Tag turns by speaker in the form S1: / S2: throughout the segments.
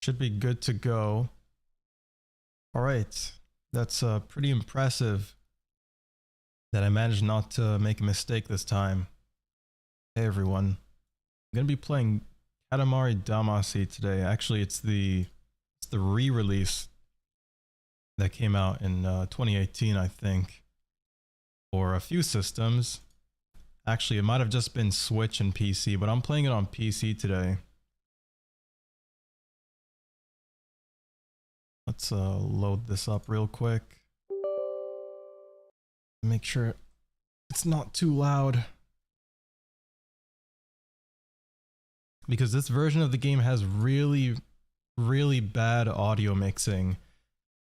S1: Should be good to go. All right, that's pretty impressive that I managed not to make a mistake this time. Hey everyone, I'm gonna be playing Katamari Damacy today. Actually, it's the re-release that came out in 2018, I think, for a few systems. Actually, it might have just been Switch and PC, but I'm playing it on PC today. Let's load this up real quick. Make sure it's not too loud, because this version of the game has really bad audio mixing,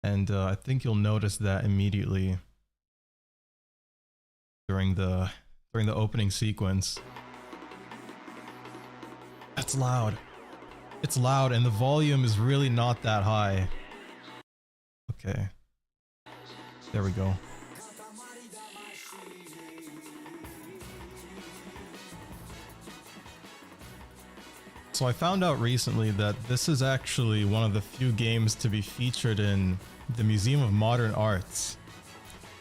S1: and I think you'll notice that immediately during the opening sequence. That's loud. It's loud, and the volume is really not that high. Okay, there we go. So I found out recently that this is actually one of the few games to be featured in the Museum of Modern Arts,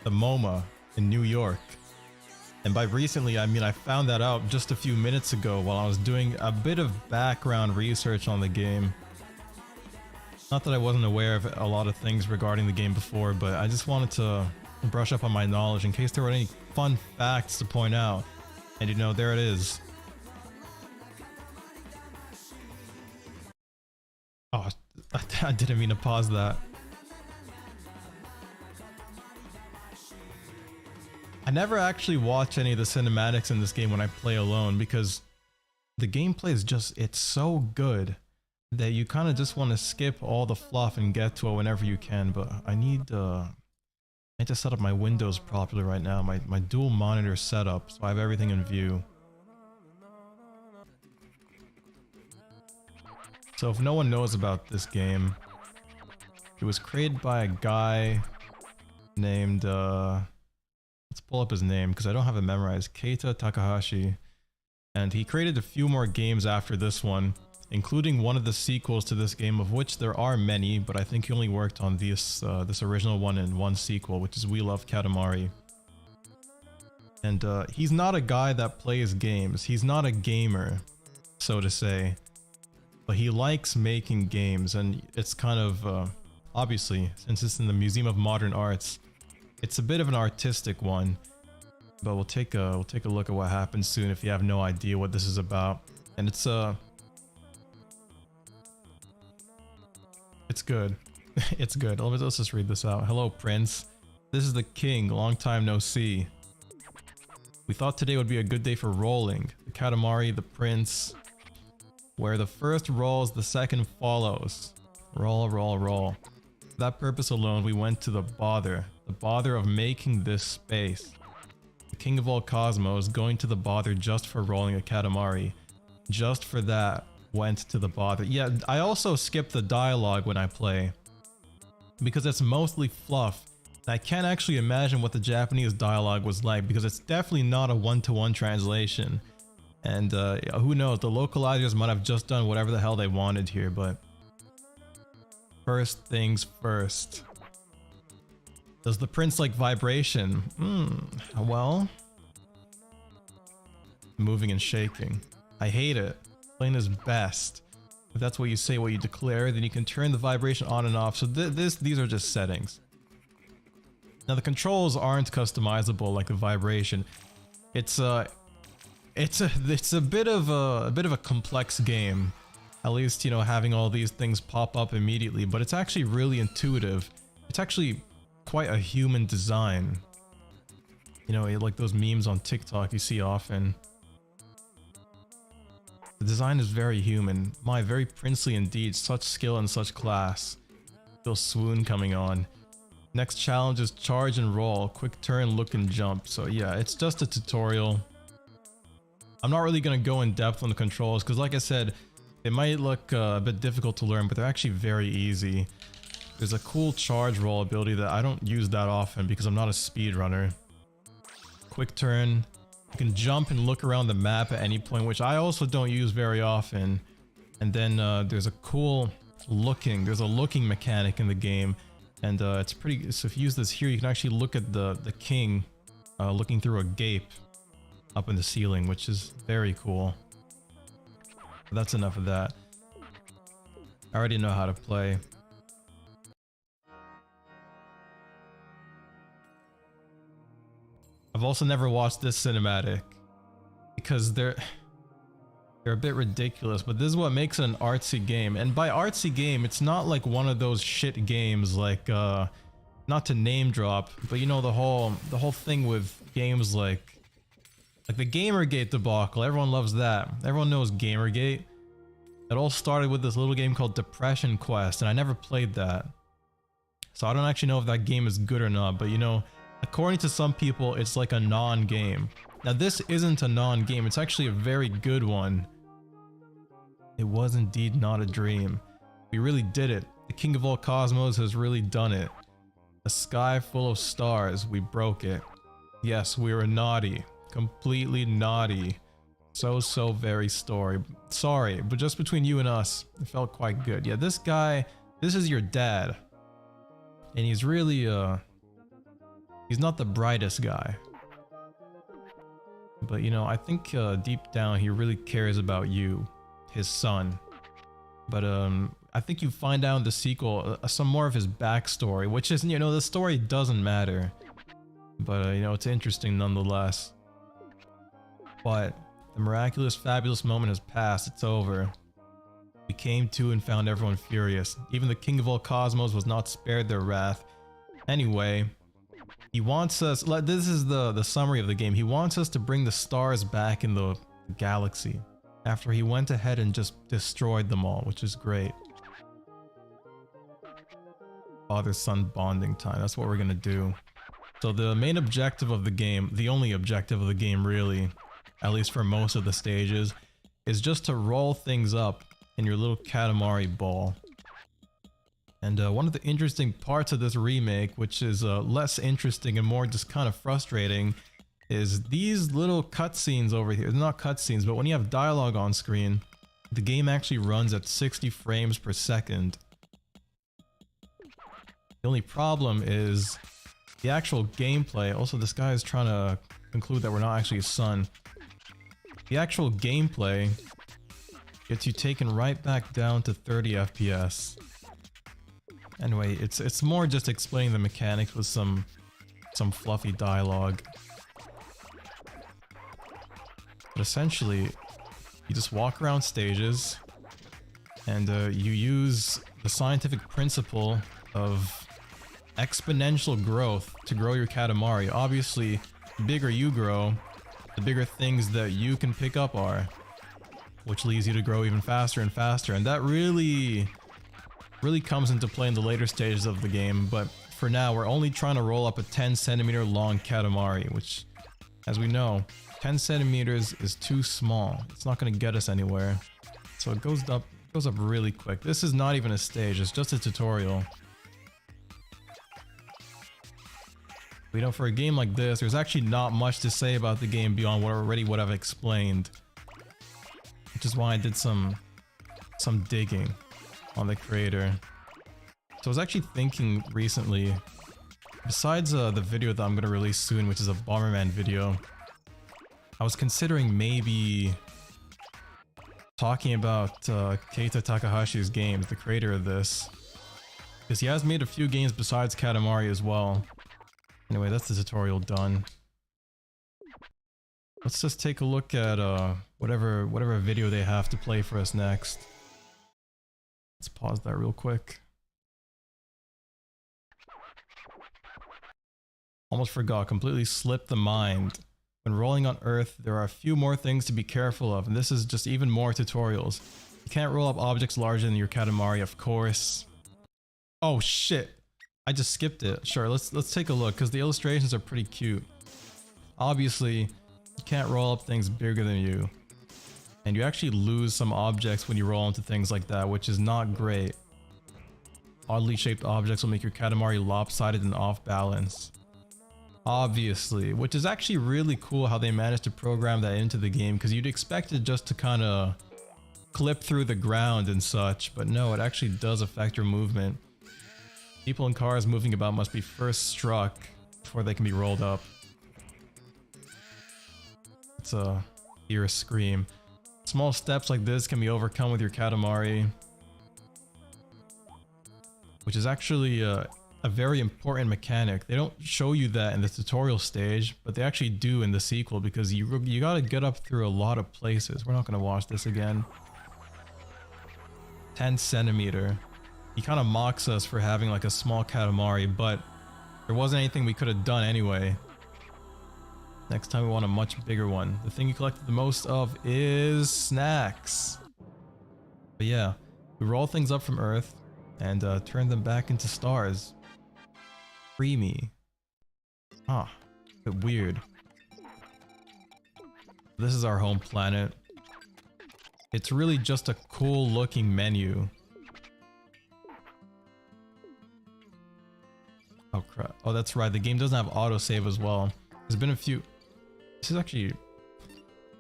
S1: the MoMA in New York. And by recently, I mean I found that out just a few minutes ago while I was doing a bit of background research on the game. Not that I wasn't aware of a lot of things regarding the game before, but I just wanted to brush up on my knowledge in case there were any fun facts to point out. And you know, there it is. Oh, I didn't mean to pause that. I never actually watch any of the cinematics in this game when I play alone, because the gameplay is just, it's so good that you kind of just want to skip all the fluff and get to it whenever you can. But I need to set up my windows properly right now, my dual monitor setup, so I have everything in view. So if no one knows about this game, it was created by a guy named, let's pull up his name because I don't have it memorized, Keita Takahashi. And he created a few more games after this one, including one of the sequels to this game, of which there are many, but I think he only worked on this original one and one sequel, which is We Love Katamari. And he's not a guy that plays games. He's not a gamer, so to say. But he likes making games, and it's kind of, obviously, since it's in the Museum of Modern Arts, it's a bit of an artistic one. But we'll take a look at what happens soon if you have no idea what this is about. And it's good. It's good. Let's just read this out. Hello, Prince. This is the king. Long time no see. We thought today would be a good day for rolling. The Katamari, the prince. Where the first rolls, the second follows. Roll, roll, roll. For that purpose alone, we went to the bother of making this space. The king of all cosmos going to the bother just for rolling a Katamari. Just for that, went to the bother. Yeah, I also skip the dialogue when I play, because it's mostly fluff. I can't actually imagine what the Japanese dialogue was like, because it's definitely not a one-to-one translation. And who knows, the localizers might have just done whatever the hell they wanted here, but first things first. Does the prince like vibration? Well, moving and shaking. I hate it. Plain is best. If that's what you say, what you declare, then you can turn the vibration on and off. So these are just settings. Now the controls aren't customizable like the vibration. It's a bit of a complex game, at least, you know, having all these things pop up immediately, but it's actually really intuitive. It's actually quite a human design, you know, like those memes on TikTok you see often. The design is very human. My, very princely indeed. Such skill and such class. Feel swoon coming on. Next challenge is charge and roll, quick turn, look and jump. So yeah, it's just a tutorial. I'm not really going to go in depth on the controls because, like I said, they might look a bit difficult to learn, but they're actually very easy. There's a cool charge roll ability that I don't use that often because I'm not a speedrunner. Quick turn. You can jump and look around the map at any point, which I also don't use very often. And then there's a cool looking. There's a looking mechanic in the game, and it's pretty. So if you use this here, you can actually look at the king looking through a gape up in the ceiling, which is very cool. But that's enough of that. I already know how to play. I've also never watched this cinematic because they're a bit ridiculous, but this is what makes it an artsy game. And by artsy game, it's not like one of those shit games like not to name drop, but you know the whole thing with games like the Gamergate debacle. Everyone loves that. Everyone knows Gamergate. It all started with this little game called Depression Quest, and I never played that. So I don't actually know if that game is good or not, but you know, according to some people, it's like a non-game. Now this isn't a non-game, it's actually a very good one. It was indeed not a dream. We really did it. The king of all cosmos has really done it. A sky full of stars, we broke it. Yes, we were naughty. Completely naughty. So very sorry, but just between you and us, it felt quite good. Yeah, this guy, this is your dad. And he's really, he's not the brightest guy. But you know, I think deep down he really cares about you, his son. But I think you find out in the sequel some more of his backstory, which is, you know, the story doesn't matter. But you know, it's interesting nonetheless. But the miraculous, fabulous moment has passed. It's over. We came to and found everyone furious. Even the king of all cosmos was not spared their wrath. Anyway, he wants us, this is the summary of the game. He wants us to bring the stars back in the galaxy after he went ahead and just destroyed them all, which is great. Father-son bonding time. That's what we're gonna do. So the main objective of the game, the only objective of the game really, at least for most of the stages, is just to roll things up in your little Katamari ball. And one of the interesting parts of this remake, which is less interesting and more just kind of frustrating, is these little cutscenes over here. They're not cutscenes, but when you have dialogue on screen, the game actually runs at 60 frames per second. The only problem is the actual gameplay. Also, this guy is trying to conclude that we're not actually his son. The actual gameplay gets you taken right back down to 30 FPS. Anyway, it's more just explaining the mechanics with some fluffy dialogue. But essentially, you just walk around stages, and you use the scientific principle of exponential growth to grow your Katamari. Obviously, the bigger you grow, the bigger things that you can pick up are, which leads you to grow even faster and faster. And that really comes into play in the later stages of the game. But for now, we're only trying to roll up a 10 centimeter long Katamari, which, as we know, 10 centimeters is too small. It's not going to get us anywhere. So it goes up really quick. This is not even a stage, it's just a tutorial. You know, for a game like this, there's actually not much to say about the game beyond what I've explained. Which is why I did some digging on the creator. So I was actually thinking recently, besides the video that I'm going to release soon, which is a Bomberman video, I was considering maybe talking about Keita Takahashi's games, the creator of this. Because he has made a few games besides Katamari as well. Anyway, that's the tutorial done. Let's just take a look at whatever video they have to play for us next. Let's pause that real quick. Almost forgot, completely slipped the mind. When rolling on Earth, there are a few more things to be careful of, and this is just even more tutorials. You can't roll up objects larger than your Katamari, of course. Oh shit! I just skipped it. Sure, let's take a look, because the illustrations are pretty cute. Obviously, you can't roll up things bigger than you. And you actually lose some objects when you roll into things like that, which is not great. Oddly shaped objects will make your Katamari lopsided and off balance. Obviously, which is actually really cool how they managed to program that into the game, because you'd expect it just to kind of clip through the ground and such, but no, it actually does affect your movement. People in cars moving about must be first struck before they can be rolled up. It's a hear a scream. Small steps like this can be overcome with your Katamari, which is actually a very important mechanic. They don't show you that in the tutorial stage, but they actually do in the sequel because you gotta get up through a lot of places. We're not gonna watch this again. 10 centimeter. He kind of mocks us for having like a small Katamari, but there wasn't anything we could have done anyway. Next time we want a much bigger one. The thing you collected the most of is snacks. But yeah, we roll things up from Earth and turn them back into stars. Creamy. Ah, a bit weird. This is our home planet. It's really just a cool looking menu. Oh crap. Oh, that's right. The game doesn't have autosave as well. There's been a few... This is actually...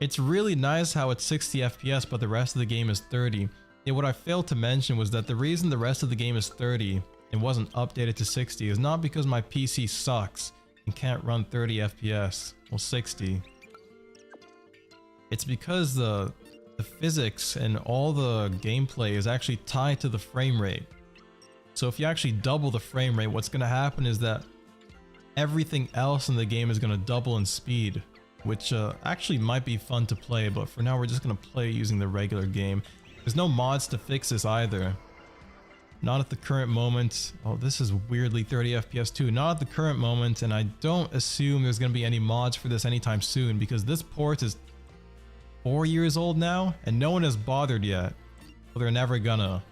S1: It's really nice how it's 60 FPS, but the rest of the game is 30. Yeah, what I failed to mention was that the reason the rest of the game is 30 and wasn't updated to 60 is not because my PC sucks and can't run 30 FPS. Well, 60. It's because the physics and all the gameplay is actually tied to the frame rate. So if you actually double the frame rate, what's going to happen is that everything else in the game is going to double in speed, which actually might be fun to play, but for now we're just going to play using the regular game. There's no mods to fix this either. Not at the current moment. Oh, this is weirdly 30 FPS too. Not at the current moment, and I don't assume there's going to be any mods for this anytime soon because this port is 4 years old now, and no one has bothered yet. Well, they're never gonna.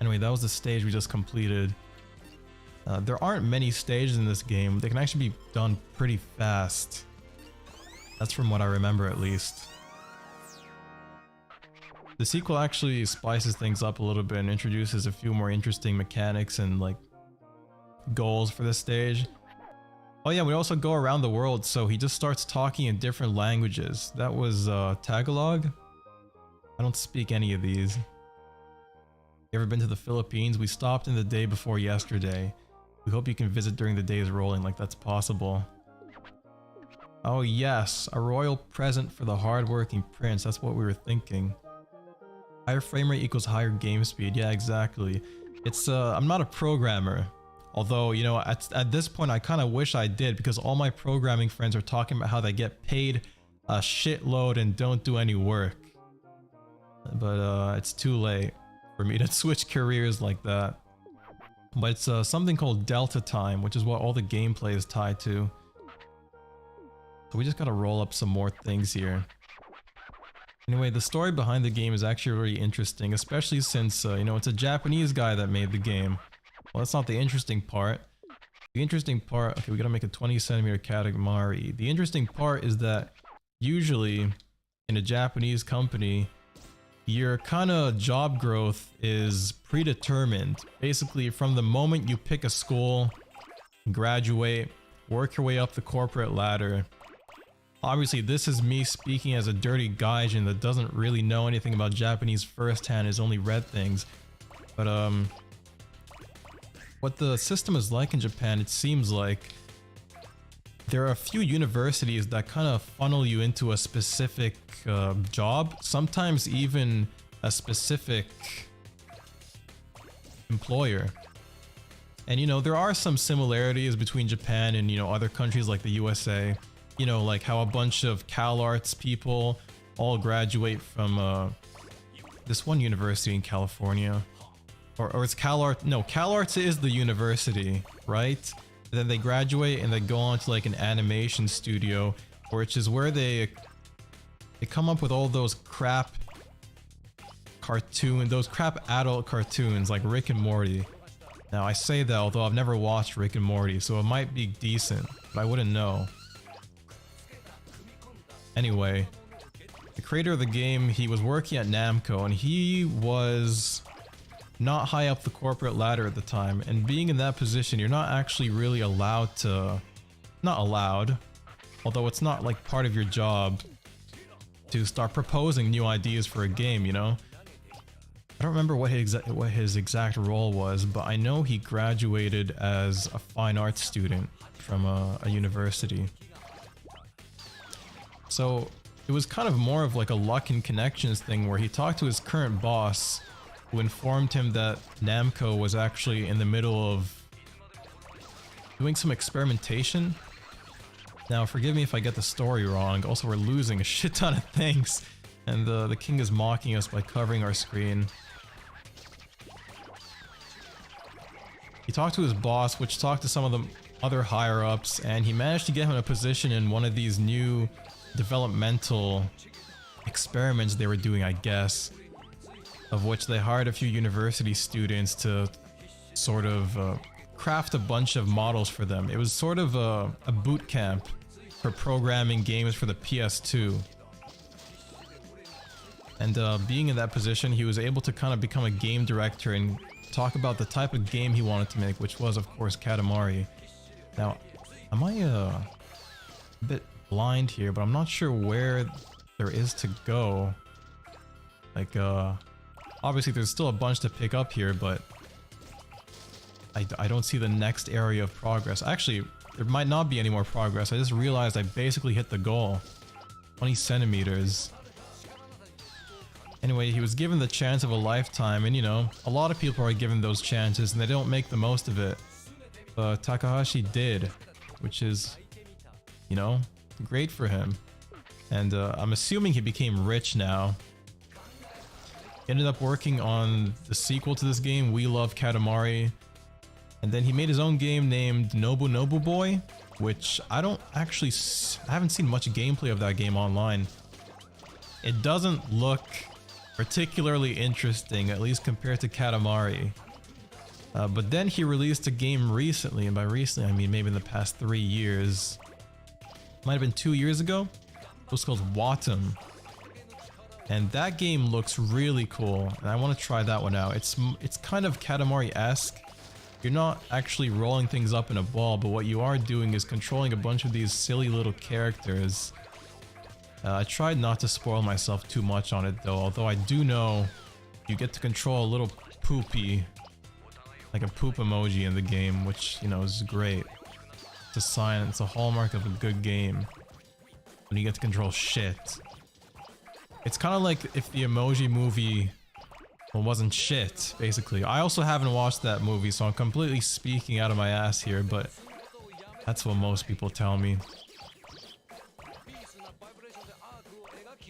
S1: Anyway, that was the stage we just completed. There aren't many stages in this game. They can actually be done pretty fast. That's from what I remember, at least. The sequel actually spices things up a little bit and introduces a few more interesting mechanics and like goals for this stage. Oh yeah, we also go around the world, so he just starts talking in different languages. That was Tagalog? I don't speak any of these. You ever been to the Philippines? We stopped in the day before yesterday. We hope you can visit during the days rolling, like that's possible. Oh yes, a royal present for the hardworking prince. That's what we were thinking. Higher frame rate equals higher game speed. Yeah, exactly. It's I'm not a programmer. Although, you know, at this point I kind of wish I did, because all my programming friends are talking about how they get paid a shitload and don't do any work. But it's too late for me to switch careers like that. But it's something called Delta Time, which is what all the gameplay is tied to. So we just gotta roll up some more things here. Anyway, the story behind the game is actually really interesting, especially since, you know, it's a Japanese guy that made the game. Well, that's not the interesting part. The interesting part... Okay, we gotta make a 20 centimeter Katamari. The interesting part is that usually in a Japanese company, your kind of job growth is predetermined. Basically, from the moment you pick a school, graduate, work your way up the corporate ladder. Obviously, this is me speaking as a dirty gaijin that doesn't really know anything about Japanese firsthand, has only read things. But, what the system is like in Japan, it seems like there are a few universities that kind of funnel you into a specific job, sometimes even a specific employer. And you know, there are some similarities between Japan and, you know, other countries like the USA. You know, like how a bunch of CalArts people all graduate from this one university in California. Or it's CalArts. No, CalArts is the university, right? And then they graduate and they go on to like an animation studio, which is where they come up with all those crap those crap adult cartoons like Rick and Morty. Now I say that although I've never watched Rick and Morty, so it might be decent, but I wouldn't know. Anyway, the creator of the game, he was working at Namco and he was not high up the corporate ladder at the time, and being in that position, you're not actually really allowed to... Not allowed, although it's not like part of your job to start proposing new ideas for a game, you know? I don't remember what his exact role was, but I know he graduated as a fine arts student from a university. So it was kind of more of like a luck and connections thing where he talked to his current boss, who informed him that Namco was actually in the middle of doing some experimentation. Now, forgive me if I get the story wrong. Also, we're losing a shit ton of things, and the king is mocking us by covering our screen. He talked to his boss, which talked to some of the other higher-ups, and he managed to get him a position in one of these new developmental experiments they were doing, I guess, of which they hired a few university students to sort of craft a bunch of models for them. It was sort of a boot camp for programming games for the PS2. And being in that position, he was able to kind of become a game director and talk about the type of game he wanted to make, which was, of course, Katamari. Now, am I a bit blind here, but I'm not sure where there is to go. Like, obviously there's still a bunch to pick up here, but I don't see the next area of progress. Actually, there might not be any more progress. I just realized I basically hit the goal. 20 centimeters. Anyway, he was given the chance of a lifetime, and you know, a lot of people are given those chances and they don't make the most of it. But Takahashi did, which is, you know, great for him. And I'm assuming he became rich now. He ended up working on the sequel to this game, We Love Katamari. And then he made his own game named Nobu Nobu Boy, which I haven't seen much gameplay of that game online. It doesn't look particularly interesting, at least compared to Katamari. But then he released a game recently, and by recently I mean maybe in the past 3 years. Might have been 2 years ago. It was called Watum. And that game looks really cool, and I want to try that one out. It's kind of Katamari-esque. You're not actually rolling things up in a ball, but what you are doing is controlling a bunch of these silly little characters. I tried not to spoil myself too much on it though, although I do know you get to control a little poopy, like a poop emoji in the game, which, you know, is great. It's a sign, it's a hallmark of a good game when you get to control shit. It's kind of like if the Emoji Movie, well, wasn't shit, basically. I also haven't watched that movie, so I'm completely speaking out of my ass here, but that's what most people tell me.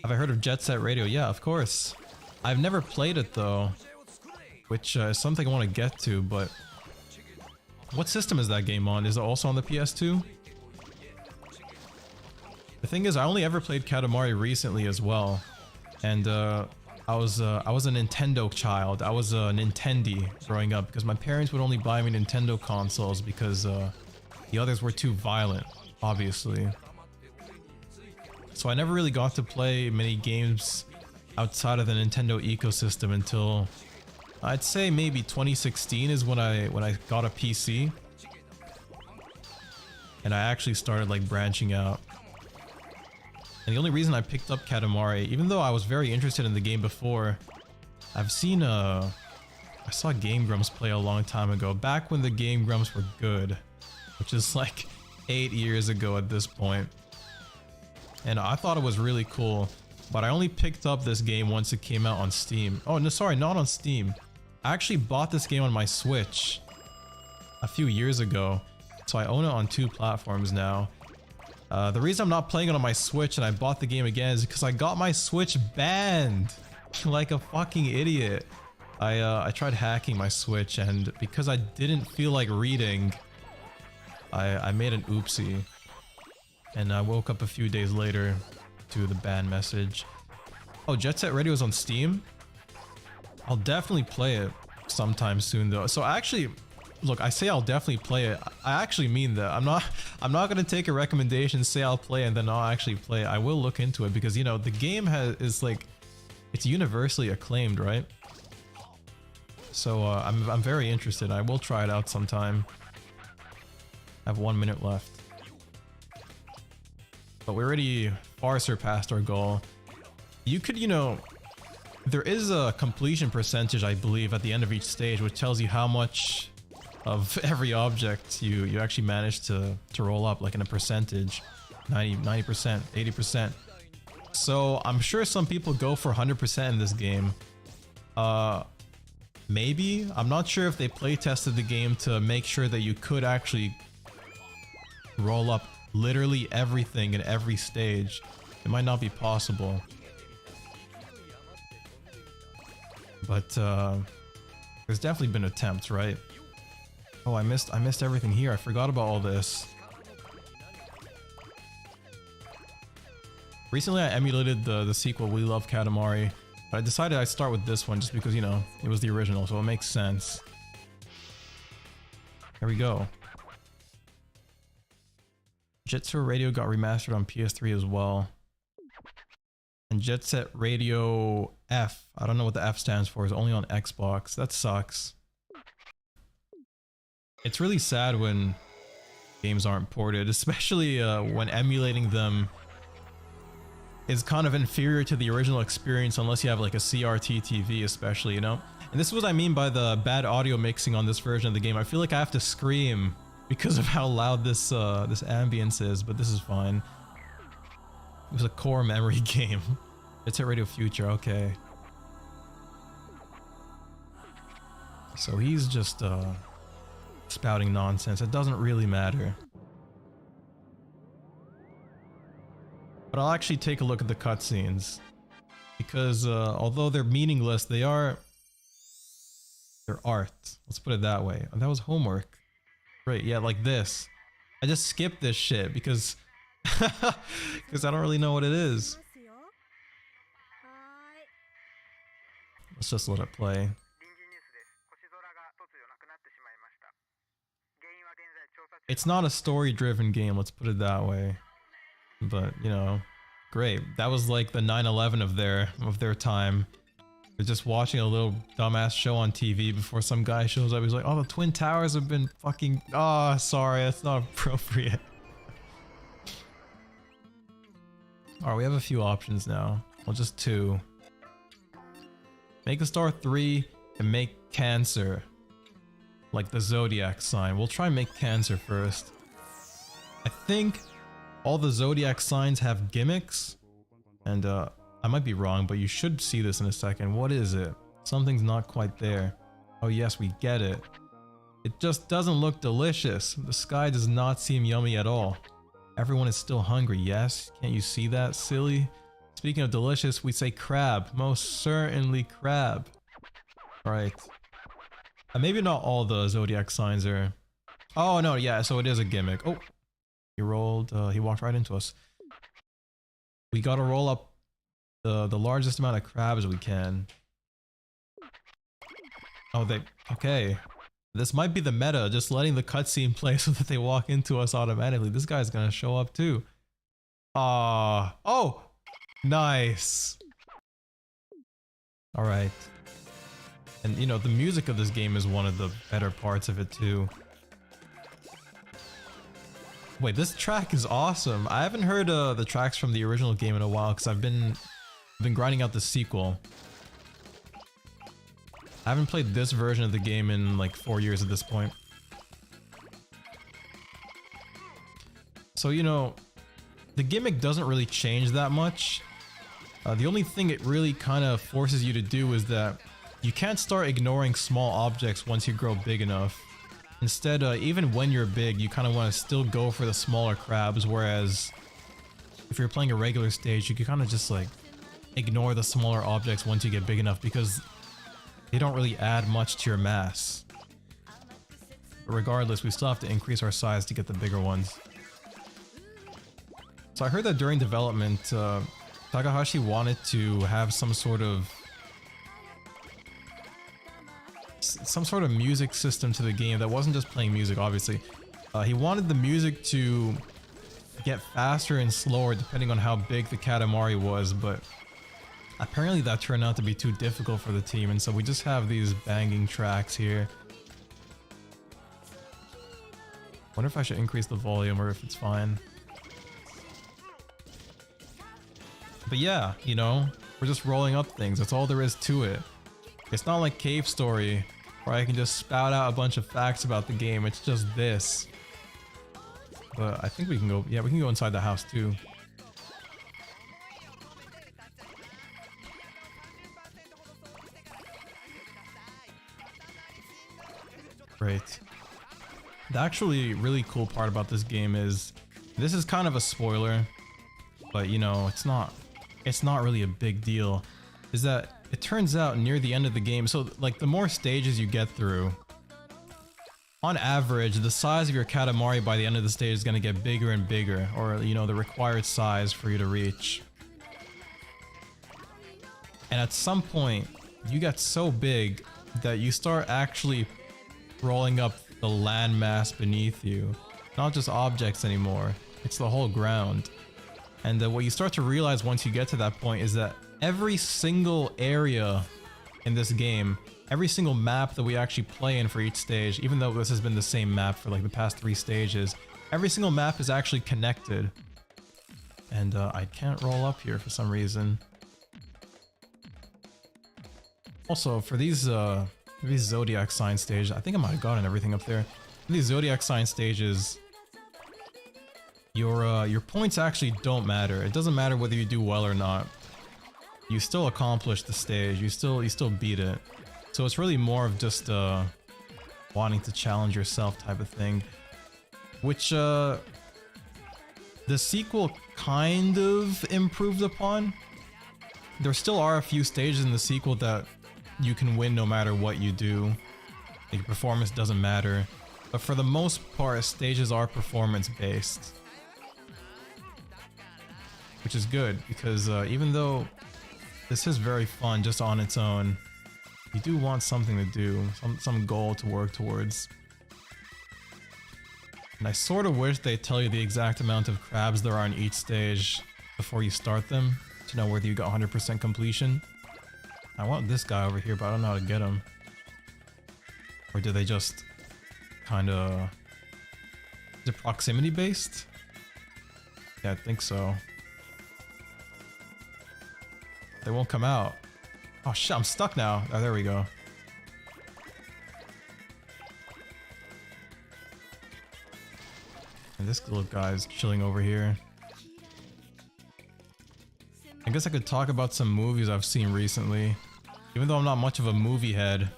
S1: Have I heard of Jet Set Radio? Yeah, of course. I've never played it though, which is something I want to get to, but what system is that game on? Is it also on the PS2? The thing is, I only ever played Katamari recently as well, and I was a Nintendo child. I was a Nintendi growing up because my parents would only buy me Nintendo consoles because the others were too violent, obviously. So I never really got to play many games outside of the Nintendo ecosystem until I'd say maybe 2016 is when I got a PC. And I actually started like branching out. And the only reason I picked up Katamari, even though I was very interested in the game before, I've seen I saw Game Grumps play a long time ago, back when the Game Grumps were good, which is like 8 years ago at this point. And I thought it was really cool, but I only picked up this game once it came out on Steam. Oh, no, sorry, not on Steam. I actually bought this game on my Switch a few years ago, so I own it on 2 platforms now. The reason I'm not playing it on my Switch and I bought the game again is because I got my Switch banned like a fucking idiot. I tried hacking my Switch, and because I didn't feel like reading, I made an oopsie. And I woke up a few days later to the ban message. Oh, Jet Set Radio is on Steam? I'll definitely play it sometime soon though. So actually, look, I say I'll definitely play it. I actually mean that. I'm not gonna take a recommendation, say I'll play, and then I'll actually play it. I will look into it because, you know, the game is like, it's universally acclaimed, right? So I'm very interested. I will try it out sometime. I have 1 minute left. But we already far surpassed our goal. You could, you know, there is a completion percentage, I believe, at the end of each stage, which tells you how much of every object you actually managed to roll up, like in a percentage. 90%, 80%. So I'm sure some people go for 100% in this game. Maybe. I'm not sure if they play tested the game to make sure that you could actually roll up literally everything in every stage. It might not be possible. But there's definitely been attempts, right? Oh, I missed everything here. I forgot about all this. Recently I emulated the sequel, We Love Katamari, but I decided I'd start with this one just because, you know, it was the original, so it makes sense. There we go. Jet Set Radio got remastered on PS3 as well. And Jet Set Radio F, I don't know what the F stands for, is only on Xbox. That sucks. It's really sad when games aren't ported, especially when emulating them is kind of inferior to the original experience unless you have like a CRT TV, especially, you know? And this is what I mean by the bad audio mixing on this version of the game. I feel like I have to scream because of how loud this this ambience is, but this is fine. It was a core memory game. It's at Radio Future, okay. So he's just spouting nonsense. It doesn't really matter. But I'll actually take a look at the cutscenes, because although they're meaningless, they're art. Let's put it that way. And that was homework. Great, yeah, like this. I just skipped this shit because because I don't really know what it is. Let's just let it play. It's not a story-driven game, let's put it that way. But, you know, great. That was like the 9/11 of their time. They're just watching a little dumbass show on TV before some guy shows up. He's like, oh, the Twin Towers have been fucking... Oh, sorry, that's not appropriate. Alright, we have a few options now. Well, just two. Make a star 3 and make Cancer. Like the zodiac sign. We'll try and make Cancer first. I think all the zodiac signs have gimmicks, and I might be wrong, but you should see this in a second. What is it? Something's not quite there. Oh yes, we get it. It just doesn't look delicious. The sky does not seem yummy at all. Everyone is still hungry, yes? Can't you see that, silly? Speaking of delicious, we say crab. Most certainly crab. Alright. Maybe not all the zodiac signs are... Oh no, yeah, so it is a gimmick. Oh! He rolled, he walked right into us. We gotta roll up the largest amount of crabs we can. Oh, okay. This might be the meta, just letting the cutscene play so that they walk into us automatically. This guy's gonna show up too. Oh! Nice! Alright. And you know, the music of this game is one of the better parts of it too. Wait, this track is awesome. I haven't heard the tracks from the original game in a while because I've been grinding out the sequel. I haven't played this version of the game in like 4 years at this point. So, you know, the gimmick doesn't really change that much. The only thing it really kind of forces you to do is that you can't start ignoring small objects once you grow big enough. Instead, even when you're big, you kind of want to still go for the smaller crabs, whereas if you're playing a regular stage, you can kind of just like ignore the smaller objects once you get big enough because they don't really add much to your mass. But regardless, we still have to increase our size to get the bigger ones. So I heard that during development, Takahashi wanted to have some sort of music system to the game that wasn't just playing music, obviously. He wanted the music to get faster and slower depending on how big the Katamari was, but apparently that turned out to be too difficult for the team, and so we just have these banging tracks here. Wonder if I should increase the volume or if it's fine. But yeah, you know, We're just rolling up things. That's all there is to it. It's not like Cave Story, where I can just spout out a bunch of facts about the game. It's just this. But I think we can go, yeah, we can go inside the house too. Great. The actually really cool part about this game is, this is kind of a spoiler, but you know, it's not really a big deal, is that it turns out near the end of the game, so like the more stages you get through, on average, the size of your Katamari by the end of the stage is going to get bigger and bigger, or you know, the required size for you to reach. And at some point, you get so big that you start actually rolling up the landmass beneath you. Not just objects anymore, it's the whole ground. And what you start to realize once you get to that point is that every single area in this game, every single map that we actually play in for each stage, even though this has been the same map for like the past 3 stages, every single map is actually connected. And I can't roll up here for some reason. Also, for these Zodiac sign stages, I think I might have gotten everything up there. For these Zodiac sign stages, your points actually don't matter. It doesn't matter whether you do well or not. You still accomplish the stage. You still beat it. So it's really more of just wanting to challenge yourself type of thing, which the sequel kind of improved upon. There still are a few stages in the sequel that you can win no matter what you do. Like, performance doesn't matter. But for the most part, stages are performance based. Which is good, because even though this is very fun just on its own, you do want something to do, some goal to work towards. And I sort of wish they'd tell you the exact amount of crabs there are in each stage before you start them, to know whether you got 100% completion. I want this guy over here, but I don't know how to get him. Or do they just kinda... Is it proximity based? Yeah, I think so. They won't come out. Oh shit, I'm stuck now. Oh, there we go. And this little guy's chilling over here. I guess I could talk about some movies I've seen recently. Even though I'm not much of a movie head,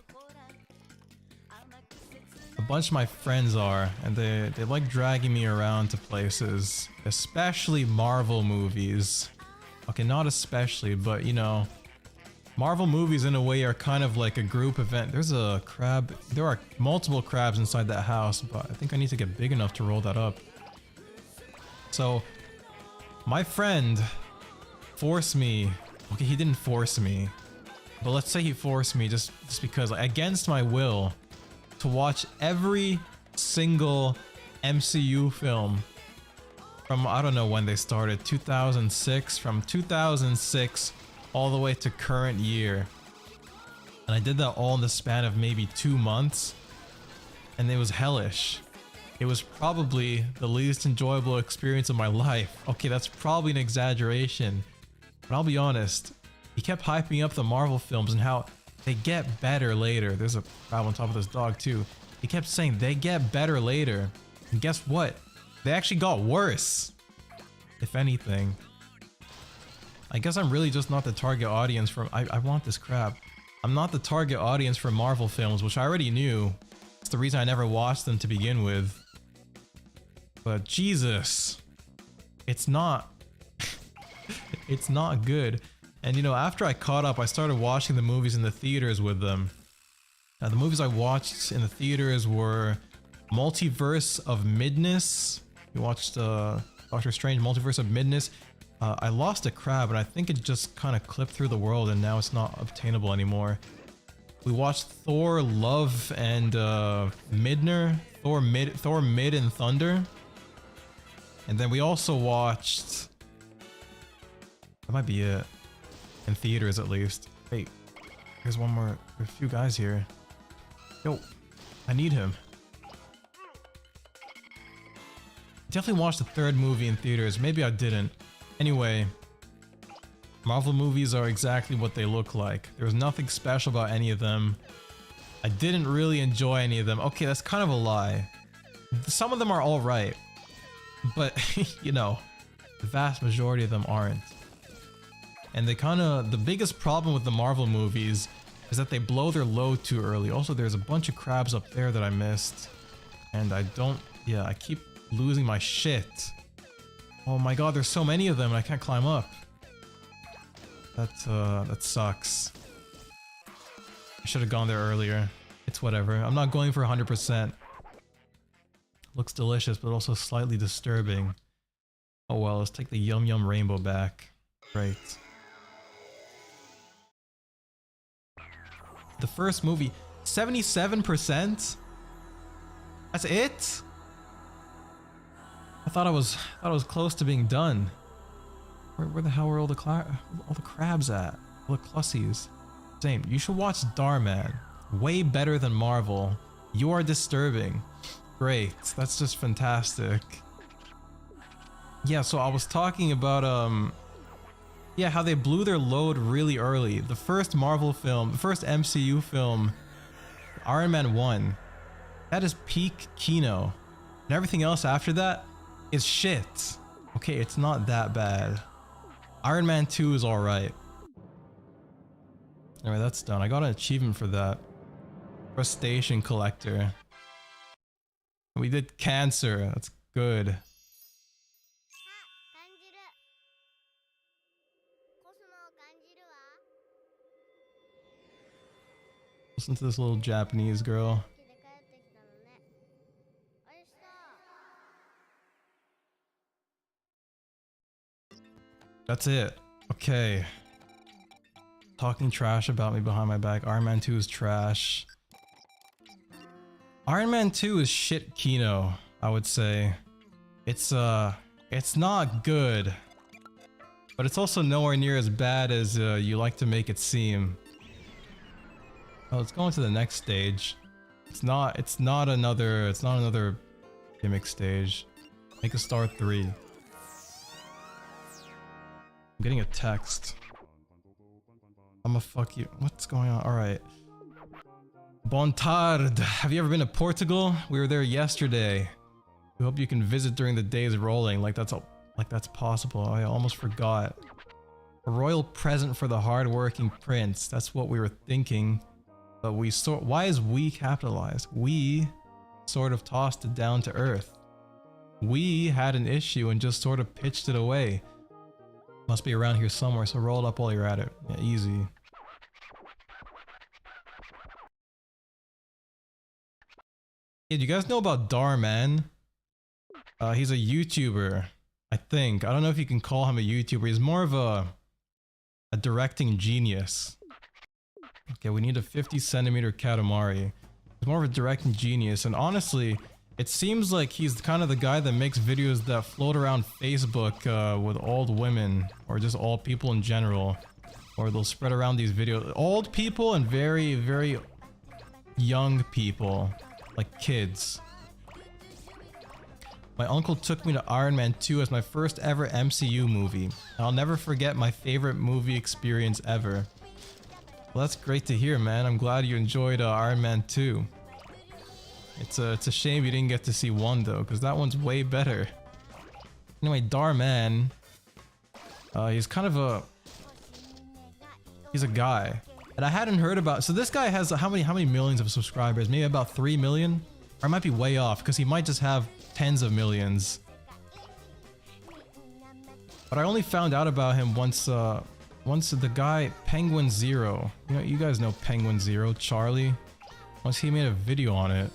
S1: a bunch of my friends are, and they like dragging me around to places, especially Marvel movies. Okay, not especially, but you know, Marvel movies in a way are kind of like a group event. There's a crab, there are multiple crabs inside that house, but I think I need to get big enough to roll that up. So, my friend forced me, okay, he didn't force me, but let's say he forced me just because, like, against my will, to watch every single MCU film from, I don't know when they started, 2006, from 2006 all the way to current year. And I did that all in the span of maybe 2 months, and it was hellish. It was probably the least enjoyable experience of my life. Okay, that's probably an exaggeration, but I'll be honest, he kept hyping up the Marvel films and how they get better later. There's a crab on top of this dog too. He kept saying they get better later. And guess what? They actually got worse, if anything. I guess I'm really just not the target audience for... I want this crab. I'm not the target audience for Marvel films, which I already knew. It's the reason I never watched them to begin with. But Jesus, it's not... it's not good. And you know, after I caught up, I started watching the movies in the theaters with them. Now, the movies I watched in the theaters were Multiverse of Midness. We watched Doctor Strange Multiverse of Midness. I lost a crab, and I think it just kind of clipped through the world, and now it's not obtainable anymore. We watched Thor Love and Midner, Thor Mid and Thunder. And then we also watched... That might be it. In theaters, at least. Hey, here's one more. There's a few guys here. Yo, I need him. Definitely watched the third movie in theaters. Maybe I didn't. Anyway, Marvel movies are exactly what they look like. There was nothing special about any of them. I didn't really enjoy any of them. Okay, that's kind of a lie. Some of them are alright. But, you know, the vast majority of them aren't. And they the biggest problem with the Marvel movies is that they blow their load too early. Also, there's a bunch of crabs up there that I missed. And I keep losing my shit. Oh my god, there's so many of them and I can't climb up. That sucks. I should have gone there earlier. It's whatever. I'm not going for 100%. Looks delicious, but also slightly disturbing. Oh well, let's take the Yum Yum Rainbow back. Great. The first movie, 77%? That's it? I thought I was close to being done. Where the hell are all the crabs at? All the clussies. Same. You should watch Darman. Way better than Marvel. You are disturbing. Great. That's just fantastic. Yeah, so I was talking about yeah, how they blew their load really early. The first Marvel film, the first MCU film, Iron Man 1, that is peak Kino. And everything else after that is shit. Okay, it's not that bad. Iron Man 2 is alright. Anyway, that's done. I got an achievement for that. Crustacean collector. We did cancer. That's good. Listen to this little Japanese girl. That's it. Okay. Talking trash about me behind my back. Iron Man 2 is trash. Iron Man 2 is shit Kino, I would say. It's not good. But it's also nowhere near as bad as you like to make it seem. Oh, let's go into the next stage. It's not another gimmick stage. Make a star 3. I'm getting a text. I'ma fuck you. What's going on? Alright. Bon tard. Have you ever been to Portugal? We were there yesterday. We hope you can visit during the days rolling. Like that's possible. I almost forgot. A royal present for the hard-working prince. That's what we were thinking. But why is we capitalized? We sort of tossed it down to earth. We had an issue and just sort of pitched it away. Must be around here somewhere, so roll it up while you're at it. Yeah, easy. Hey, do you guys know about Darman? He's a YouTuber, I think. I don't know if you can call him a YouTuber. He's more of a directing genius. Okay, we need a 50cm Katamari. He's more of a directing genius, and honestly, it seems like he's kind of the guy that makes videos that float around Facebook with old women, or just old people in general. Or they'll spread around these videos. Old people and very, very young people. Like kids. My uncle took me to Iron Man 2 as my first ever MCU movie. I'll never forget my favorite movie experience ever. Well, that's great to hear, man. I'm glad you enjoyed Iron Man 2. It's a shame you didn't get to see 1 though, because that one's way better. Anyway, Darman, he's kind of he's a guy, and I hadn't heard about. So this guy has how many millions of subscribers? Maybe about 3 million, or I might be way off because he might just have tens of millions. But I only found out about him once the guy Penguin Zero, you guys know Penguin Zero, Charlie. Once he made a video on it.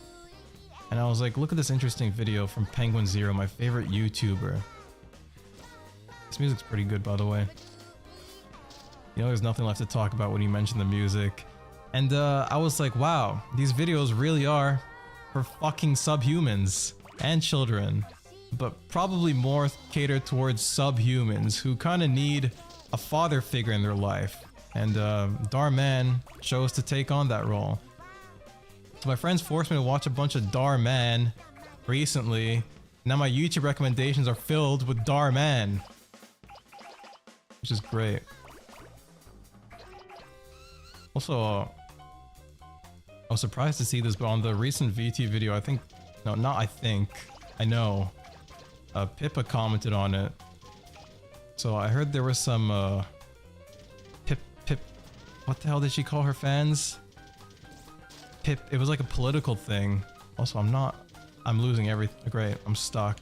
S1: And I was like, look at this interesting video from Penguin Zero, my favorite YouTuber. This music's pretty good, by the way. There's nothing left to talk about when you mention the music. And I was like, wow, these videos really are for fucking subhumans and children. But probably more catered towards subhumans who kind of need a father figure in their life. And Darman chose to take on that role. So my friends forced me to watch a bunch of Darman recently. Now my YouTube recommendations are filled with Darman, which is great. Also, I was surprised to see this, but on the recent VT video, I think, no, not I think, I know, Pippa commented on it. So I heard there was some, Pip, what the hell did she call her fans? Pip, it was like a political thing. Also, I'm losing everything. Great, I'm stuck.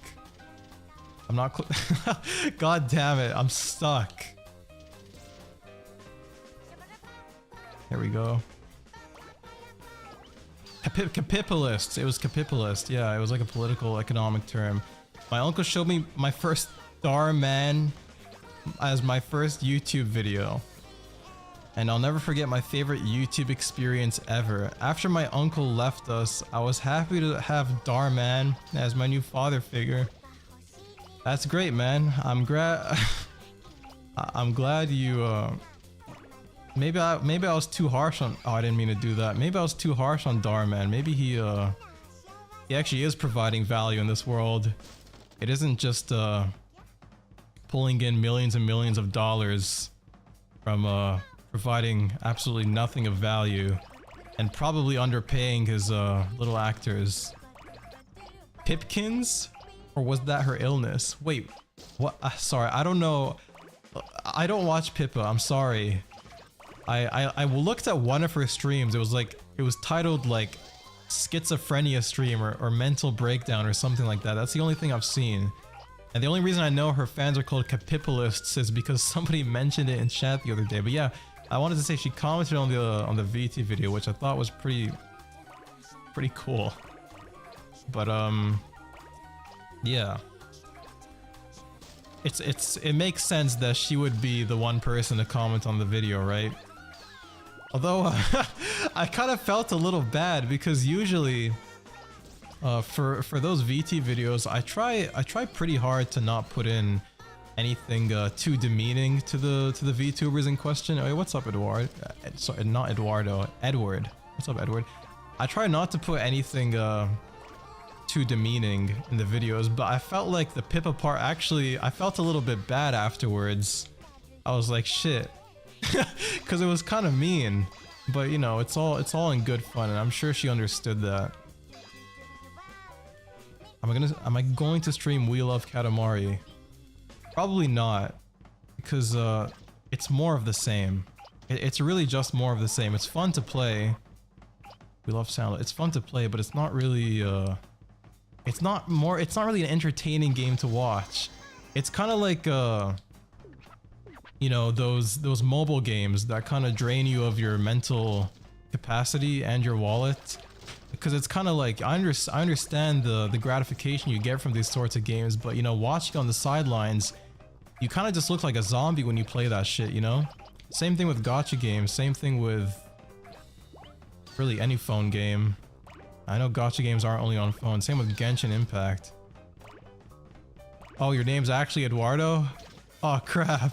S1: I'm not God damn it, I'm stuck. There we go. Capitalist. It was capitalist. Yeah, it was like a political economic term. My uncle showed me my first Starman as my first YouTube video. And I'll never forget my favorite YouTube experience ever. After my uncle left us, I was happy to have Darman as my new father figure. That's great, man. I'm glad you maybe I was too harsh on, oh, I didn't mean to do that. Maybe I was too harsh on Darman. Maybe he actually is providing value in this world. It isn't just pulling in millions and millions of dollars from providing absolutely nothing of value and probably underpaying his little actors. Pipkins? Or was that her illness? Wait, what? Sorry, I don't know. I don't watch Pippa, I'm sorry. I looked at one of her streams. It was titled like schizophrenia stream or mental breakdown or something like that. That's the only thing I've seen. And the only reason I know her fans are called capitalists is because somebody mentioned it in chat the other day. But yeah, I wanted to say she commented on the VT video, which I thought was pretty cool. But yeah. It makes sense that she would be the one person to comment on the video, right? Although I kind of felt a little bad because usually for those VT videos I try pretty hard to not put in anything too demeaning to the VTubers in question. Oh, what's up, Edward? Sorry, not Eduardo. Edward. What's up, Edward? I try not to put anything too demeaning in the videos, but I felt like the Pippa part, actually I felt a little bit bad afterwards. I was like, shit, because it was kind of mean, but you know, it's all in good fun, and I'm sure she understood that. Am I going to stream We Love Katamari? Probably not, because it's more of the same. It's really just more of the same. It's fun to play. We love sound. It's fun to play, but it's not really it's not really an entertaining game to watch. It's kind of like you know, those mobile games that kind of drain you of your mental capacity and your wallet, because it's kind of like, I understand the gratification you get from these sorts of games, but you know, watching on the sidelines, you kind of just look like a zombie when you play that shit, you know? Same thing with gacha games, same thing with really any phone game. I know gacha games aren't only on phone. Same with Genshin Impact. Oh, your name's actually Eduardo? Oh, crap.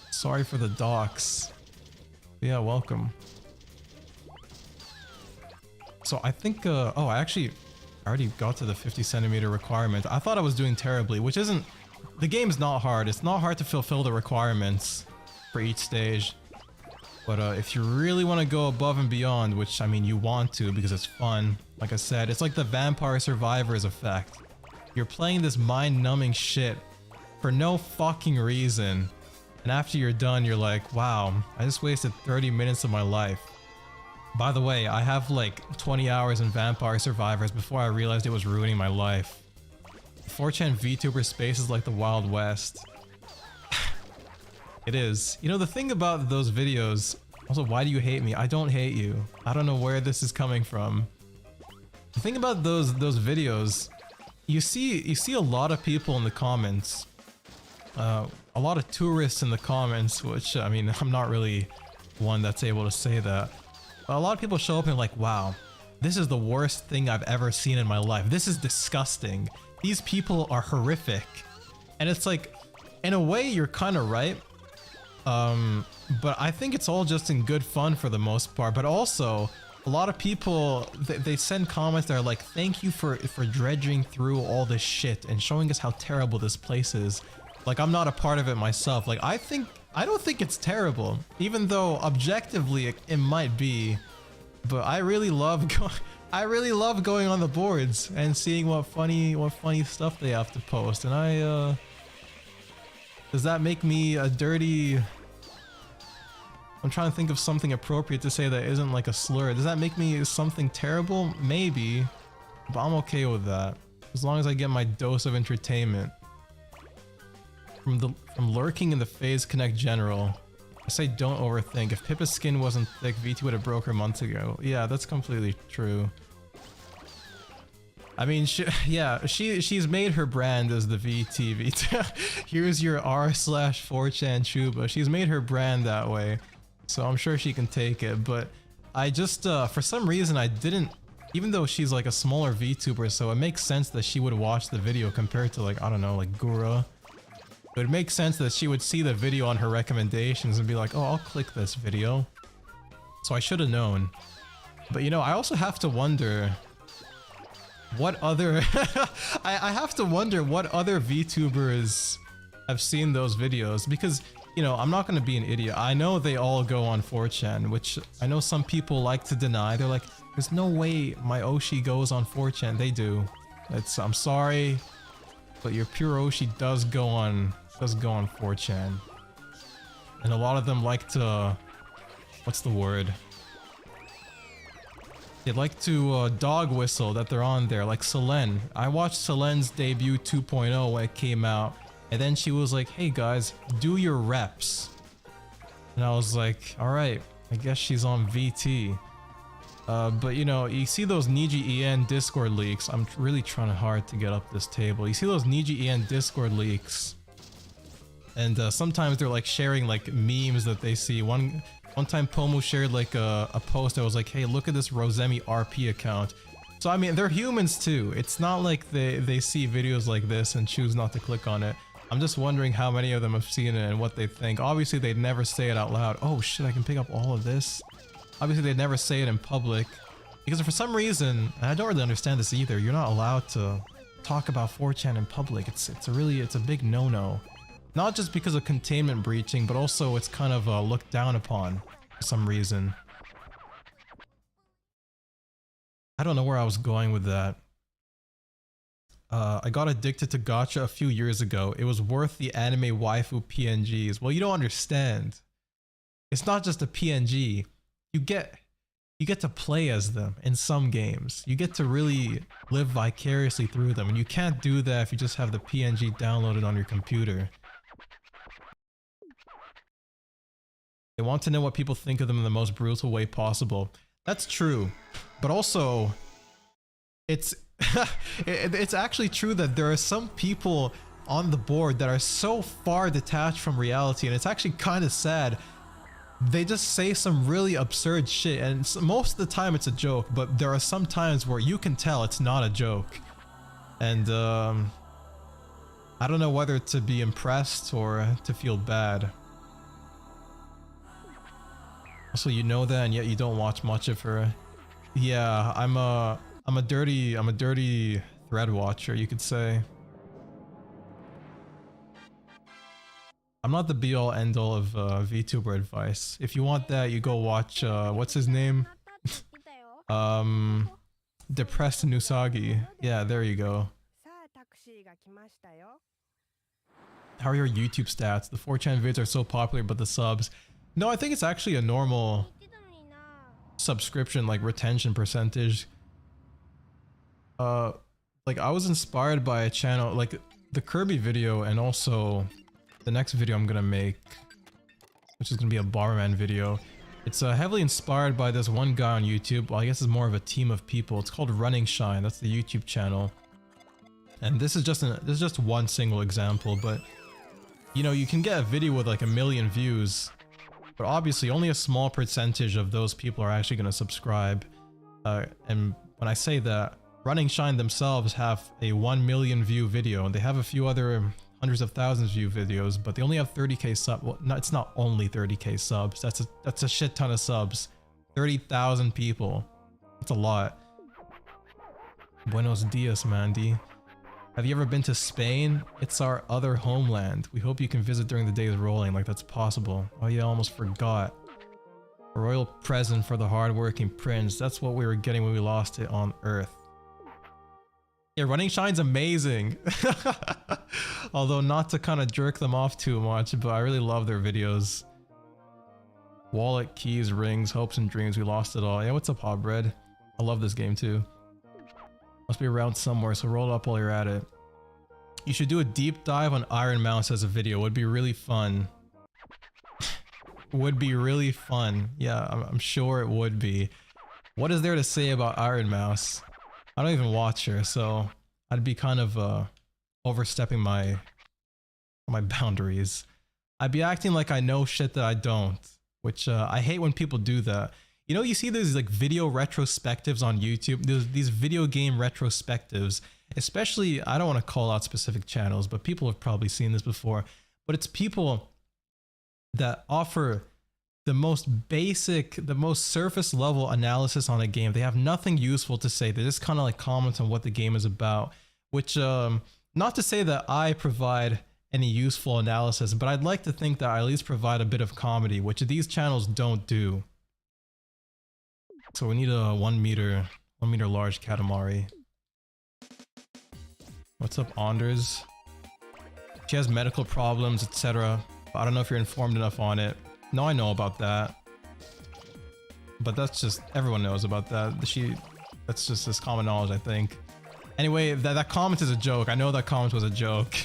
S1: Sorry for the docs. Yeah, welcome. So I think, oh, I already got to the 50 centimeter requirement. I thought I was doing terribly, which isn't, the game's not hard. It's not hard to fulfill the requirements for each stage. But if you really want to go above and beyond, which I mean you want to because it's fun, like I said, it's like the Vampire Survivors effect. You're playing this mind-numbing shit for no fucking reason, and after you're done you're like, wow, I just wasted 30 minutes of my life. By the way, I have like 20 hours in Vampire Survivors before I realized it was ruining my life. 4chan VTuber space is like the Wild West. It is. You know, the thing about those videos, also, why do you hate me? I don't hate you. I don't know where this is coming from. The thing about those videos, you see a lot of people in the comments, a lot of tourists in the comments, which, I mean, I'm not really one that's able to say that. But a lot of people show up and like, wow, this is the worst thing I've ever seen in my life. This is disgusting. These people are horrific. And it's like, in a way, you're kind of right. But I think it's all just in good fun for the most part. But also, a lot of people, they send comments that are like, thank you for dredging through all this shit and showing us how terrible this place is. Like, I'm not a part of it myself. Like, I think I don't think it's terrible, even though objectively it might be. But I really love going on the boards and seeing what funny stuff they have to post. And does that make me a dirty? I'm trying to think of something appropriate to say that isn't like a slur. Does that make me something terrible? Maybe, but I'm okay with that as long as I get my dose of entertainment from lurking in the Phase Connect General. I say don't overthink. If Pippa's skin wasn't thick, VT would have broke her months ago. Yeah, that's completely true. I mean, she's made her brand as the VT. Here's your r/4chan Chuba. She's made her brand that way, so I'm sure she can take it. But I just, for some reason, I didn't. Even though she's like a smaller VTuber, so it makes sense that she would watch the video compared to like, I don't know, like Gura. It would make sense that she would see the video on her recommendations and be like, oh, I'll click this video. So I should have known. But you know, I also have to wonder what other I have to wonder what other VTubers have seen those videos, because you know, I'm not going to be an idiot. I know they all go on 4chan, which I know some people like to deny. They're like, there's no way my Oshi goes on 4chan. They do. I'm sorry, but your pure Oshi does go on 4chan. And a lot of them like to, what's the word? They like to dog whistle that they're on there, like Selene. I watched Selene's debut 2.0 when it came out, and then she was like, hey guys, do your reps. And I was like, alright, I guess she's on VT. But you know, you see those Niji EN Discord leaks. I'm really trying hard to get up this table. You see those Niji EN Discord leaks, and sometimes they're like sharing like memes that they see. One time Pomu shared like a post that was like, hey, look at this Rosemi RP account. So I mean, they're humans too. It's not like they see videos like this and choose not to click on it. I'm just wondering how many of them have seen it and what they think. Obviously they'd never say it out loud. Oh shit, I can pick up all of this. Obviously they'd never say it in public, because for some reason, and I don't really understand this either, you're not allowed to talk about 4chan in public. It's a big no-no. Not just because of containment breaching, but also it's kind of looked down upon for some reason. I don't know where I was going with that. I got addicted to gacha a few years ago. It was worth the anime waifu PNGs. Well, you don't understand. It's not just a PNG. You get to play as them in some games. You get to really live vicariously through them, and you can't do that if you just have the PNG downloaded on your computer. They want to know what people think of them in the most brutal way possible. That's true, but also it's it's actually true that there are some people on the board that are so far detached from reality, and it's actually kind of sad. They just say some really absurd shit, and most of the time it's a joke, but there are some times where you can tell it's not a joke. And I don't know whether to be impressed or to feel bad. Also, you know that, and yet you don't watch much of her. Yeah, I'm a dirty thread watcher, you could say. I'm not the be-all end-all of VTuber advice. If you want that, you go watch what's his name? Depressed Nusagi. Yeah, there you go. How are your YouTube stats? The 4chan vids are so popular, but the subs... No, I think it's actually a normal subscription, like, retention percentage. Like, I was inspired by a channel, like, the Kirby video, and also the next video I'm gonna make, which is gonna be a Barman video. It's heavily inspired by this one guy on YouTube. Well, I guess it's more of a team of people. It's called Running Shine. That's the YouTube channel. And this is just one single example, but you know, you can get a video with like 1 million views, but obviously only a small percentage of those people are actually gonna subscribe. And when I say that, Running Shine themselves have a 1 million view video, and they have a few other hundreds of thousands view videos, but they only have 30k subs. Well, no, it's not only 30k subs. That's a shit ton of subs. 30,000 people. That's a lot. Buenos dias, Mandy. Have you ever been to Spain? It's our other homeland. We hope you can visit during the days rolling, like that's possible. Oh yeah, I almost forgot. A royal present for the hardworking prince. That's what we were getting when we lost it on Earth. Yeah, Running Shine's amazing. Although not to kind of jerk them off too much, but I really love their videos. Wallet, keys, rings, hopes and dreams. We lost it all. Yeah, what's up, Hotbread? I love this game too. Must be around somewhere, so roll up while you're at it. You should do a deep dive on Iron Mouse as a video. Would be really fun. Would be really fun. Yeah, I'm sure it would be. What is there to say about Iron Mouse? I don't even watch her, so I'd be kind of overstepping my boundaries. I'd be acting like I know shit that I don't, which I hate when people do that. You know, you see these like video retrospectives on YouTube, these video game retrospectives, especially, I don't want to call out specific channels, but people have probably seen this before, but it's people that offer the most basic, the most surface level analysis on a game. They have nothing useful to say. They just kind of like comment on what the game is about, which, not to say that I provide any useful analysis, but I'd like to think that I at least provide a bit of comedy, which these channels don't do. So we need a 1 meter large Katamari. What's up, Anders? She has medical problems, etc. I don't know if you're informed enough on it. No, I know about that. But that's just, everyone knows about that. That's just this common knowledge, I think. Anyway, that comment is a joke. I know that comment was a joke.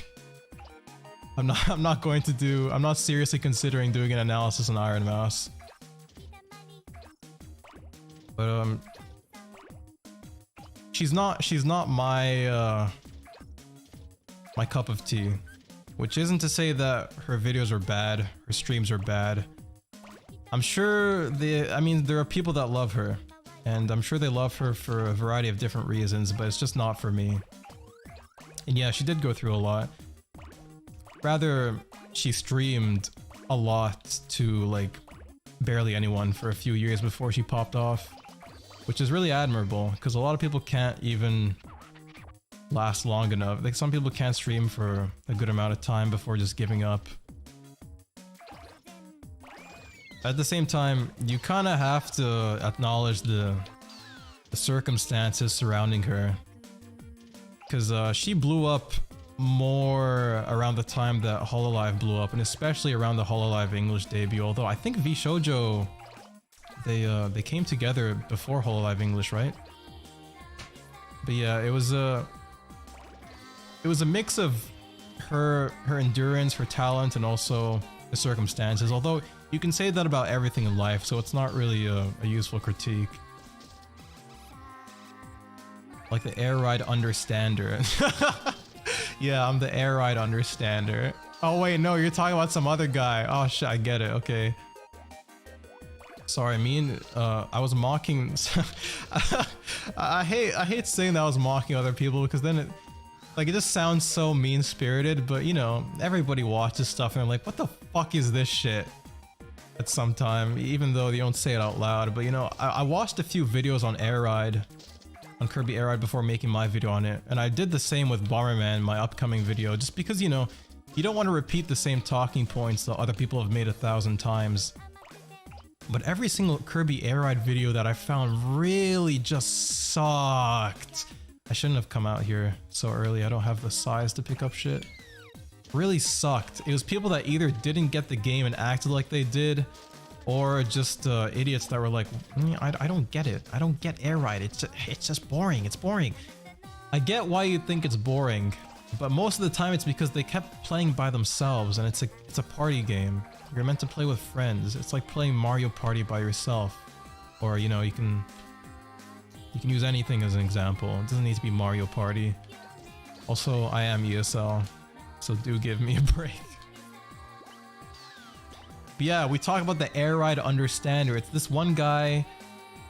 S1: I'm not seriously considering doing an analysis on Iron Mouse. But she's not my my cup of tea, which isn't to say that her videos are bad, her streams are bad. I'm sure I mean there are people that love her, and I'm sure they love her for a variety of different reasons, but it's just not for me. And yeah, she did go through a lot. Rather, she streamed a lot to like barely anyone for a few years before she popped off. Which is really admirable, because a lot of people can't even last long enough. Like some people can't stream for a good amount of time before just giving up. At the same time, you kind of have to acknowledge the circumstances surrounding her. Because she blew up more around the time that Hololive blew up, and especially around the Hololive English debut, although I think VShojo... They came together before Hololive English, right? But yeah, it was a mix of her endurance, her talent, and also the circumstances. Although you can say that about everything in life, so it's not really a useful critique. Like the air ride understander. Yeah, I'm the air ride understander. Oh wait, no, you're talking about some other guy. Oh shit, I get it. Okay. Sorry, I was mocking. I hate saying that I was mocking other people, because then it just sounds so mean-spirited. But you know, everybody watches stuff and they're like, "What the fuck is this shit?" At some time, even though they don't say it out loud. But you know, I watched a few videos on Air Ride, on Kirby Air Ride before making my video on it, and I did the same with Bomberman, my upcoming video, just because you know, you don't want to repeat the same talking points that other people have made 1,000 times. But every single Kirby Air Ride video that I found really just sucked. I shouldn't have come out here so early. I don't have the size to pick up shit. Really sucked. It was people that either didn't get the game and acted like they did, or just idiots that were like, I don't get it. I don't get Air Ride. It's just boring. It's boring. I get why you think it's boring, but most of the time it's because they kept playing by themselves, and it's a party game. You're meant to play with friends. It's like playing Mario Party by yourself. Or, you know, you can use anything as an example. It doesn't need to be Mario Party. Also, I am ESL, so do give me a break. But yeah, we talk about the Air Ride understander. It's this one guy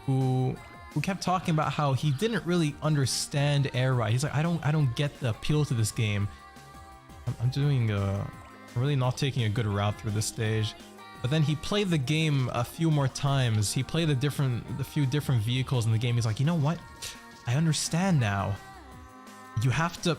S1: who kept talking about how he didn't really understand Air Ride. He's like, I don't get the appeal to this game. I'm doing really not taking a good route through this stage. But then he played the game a few more times. He played the few different vehicles in the game. He's like, you know what? I understand now. you have to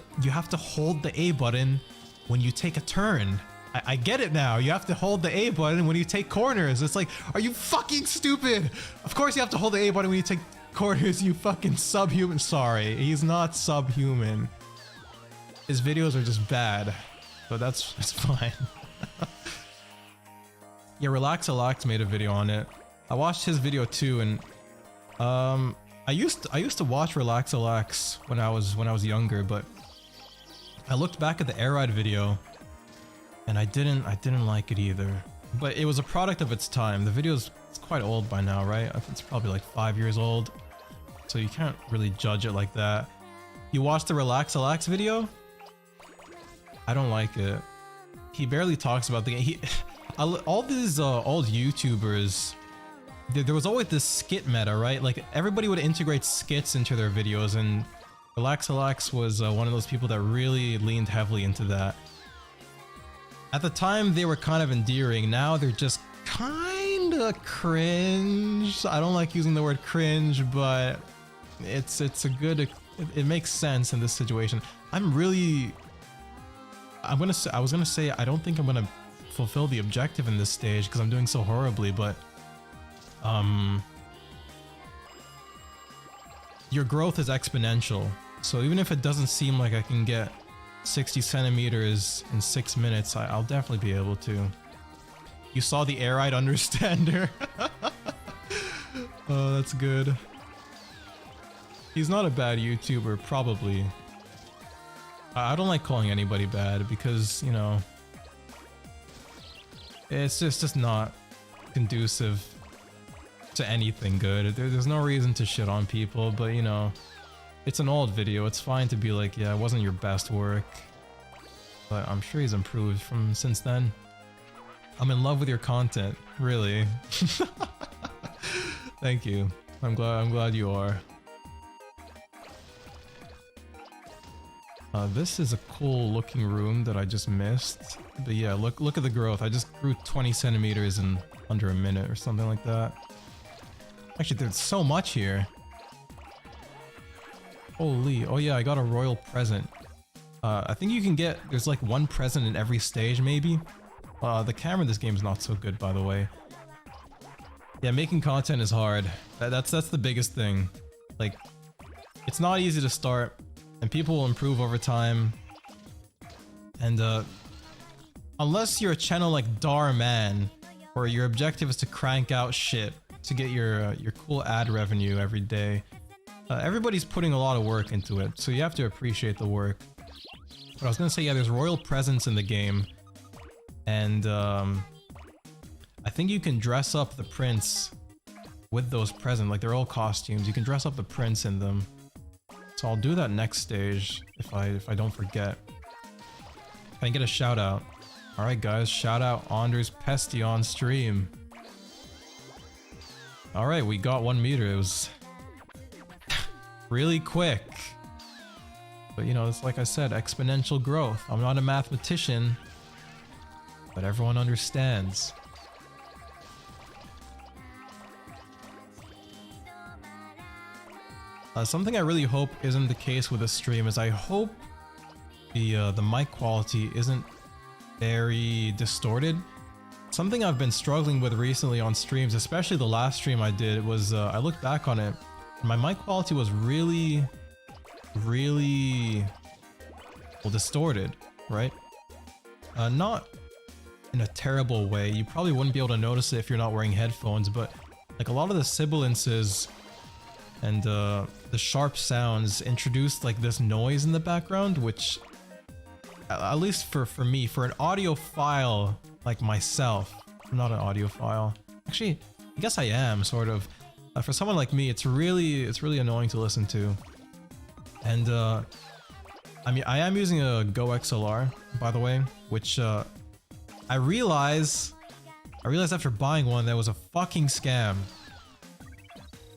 S1: hold the A button when you take a turn. I get it now. You have to hold the A button when you take corners. It's like, are you fucking stupid? Of course you have to hold the A button when you take corners, you fucking subhuman. Sorry, he's not subhuman. His videos are just bad, but that's fine. Yeah, Relax made a video on it. I watched his video too, and I used to watch Relax when I was younger, but I looked back at the Air Ride video, and I didn't like it either. But it was a product of its time. The video's it's quite old by now, right? I think it's probably like 5 years old, so you can't really judge it like that. You watched the Relax video? I don't like it. He barely talks about the game. All these old YouTubers, there was always this skit meta, right? Like everybody would integrate skits into their videos, and Relax was one of those people that really leaned heavily into that. At the time, they were kind of endearing. Now they're just kinda cringe. I don't like using the word cringe, but it's a good. It makes sense in this situation. I was gonna say I don't think I'm gonna fulfill the objective in this stage because I'm doing so horribly, but your growth is exponential. So even if it doesn't seem like I can get 60 centimeters in 6 minutes, I'll definitely be able to. You saw the Air Ride Understander. Oh, that's good. He's not a bad YouTuber, probably. I don't like calling anybody bad because, you know, it's just not conducive to anything good. There's no reason to shit on people, but you know, it's an old video. It's fine to be like, yeah, it wasn't your best work, but I'm sure he's improved since then. I'm in love with your content, really. Thank you. I'm glad you are. This is a cool looking room that I just missed. But yeah, look at the growth. I just grew 20 centimeters in under a minute or something like that. Actually, there's so much here. Holy, oh yeah, I got a royal present. I think you can get, there's like one present in every stage maybe. The camera in this game is not so good, by the way. Yeah, making content is hard. That's the biggest thing. Like, it's not easy to start, and people will improve over time. And unless you're a channel like Darman, where your objective is to crank out shit to get your cool ad revenue every day, everybody's putting a lot of work into it, so you have to appreciate the work. But I was gonna say, yeah, there's royal presents in the game, and I think you can dress up the prince with those presents. Like, they're all costumes. You can dress up the prince in them. So I'll do that next stage if I don't forget. Can I get a shout out? All right, guys, shout out Anders Pesty on stream. All right, we got 1 meter. It was really quick. But you know, it's like I said, exponential growth. I'm not a mathematician, but everyone understands. Something I really hope isn't the case with this stream is I hope the mic quality isn't very distorted. Something I've been struggling with recently on streams, especially the last stream I did, was I looked back on it, and my mic quality was really well, distorted, right? Not in a terrible way. You probably wouldn't be able to notice it if you're not wearing headphones, but like a lot of the sibilances and the sharp sounds introduced like this noise in the background, which at least for me, for an audiophile like myself, I'm not an audiophile. Actually, I guess I am, sort of. For someone like me, it's really annoying to listen to. And I mean, I am using a Go XLR, by the way, which I realized after buying one that was a fucking scam.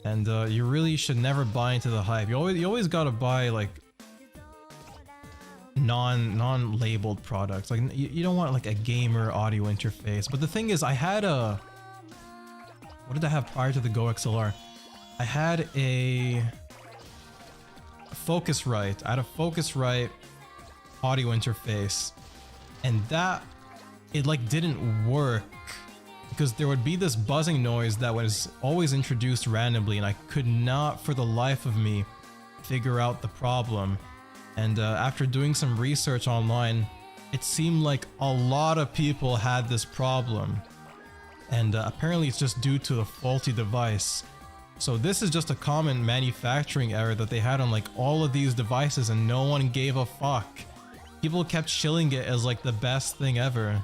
S1: And you really should never buy into the hype. You always gotta buy like non-labeled products. Like you don't want like a gamer audio interface. But the thing is, I had what did I have prior to the Go XLR? I had a Focusrite. I had a Focusrite audio interface, and that it like didn't work because there would be this buzzing noise that was always introduced randomly, and I could not for the life of me figure out the problem. And after doing some research online, it seemed like a lot of people had this problem, and apparently it's just due to the faulty device. So this is just a common manufacturing error that they had on like all of these devices, and no one gave a fuck. People kept shilling it as like the best thing ever.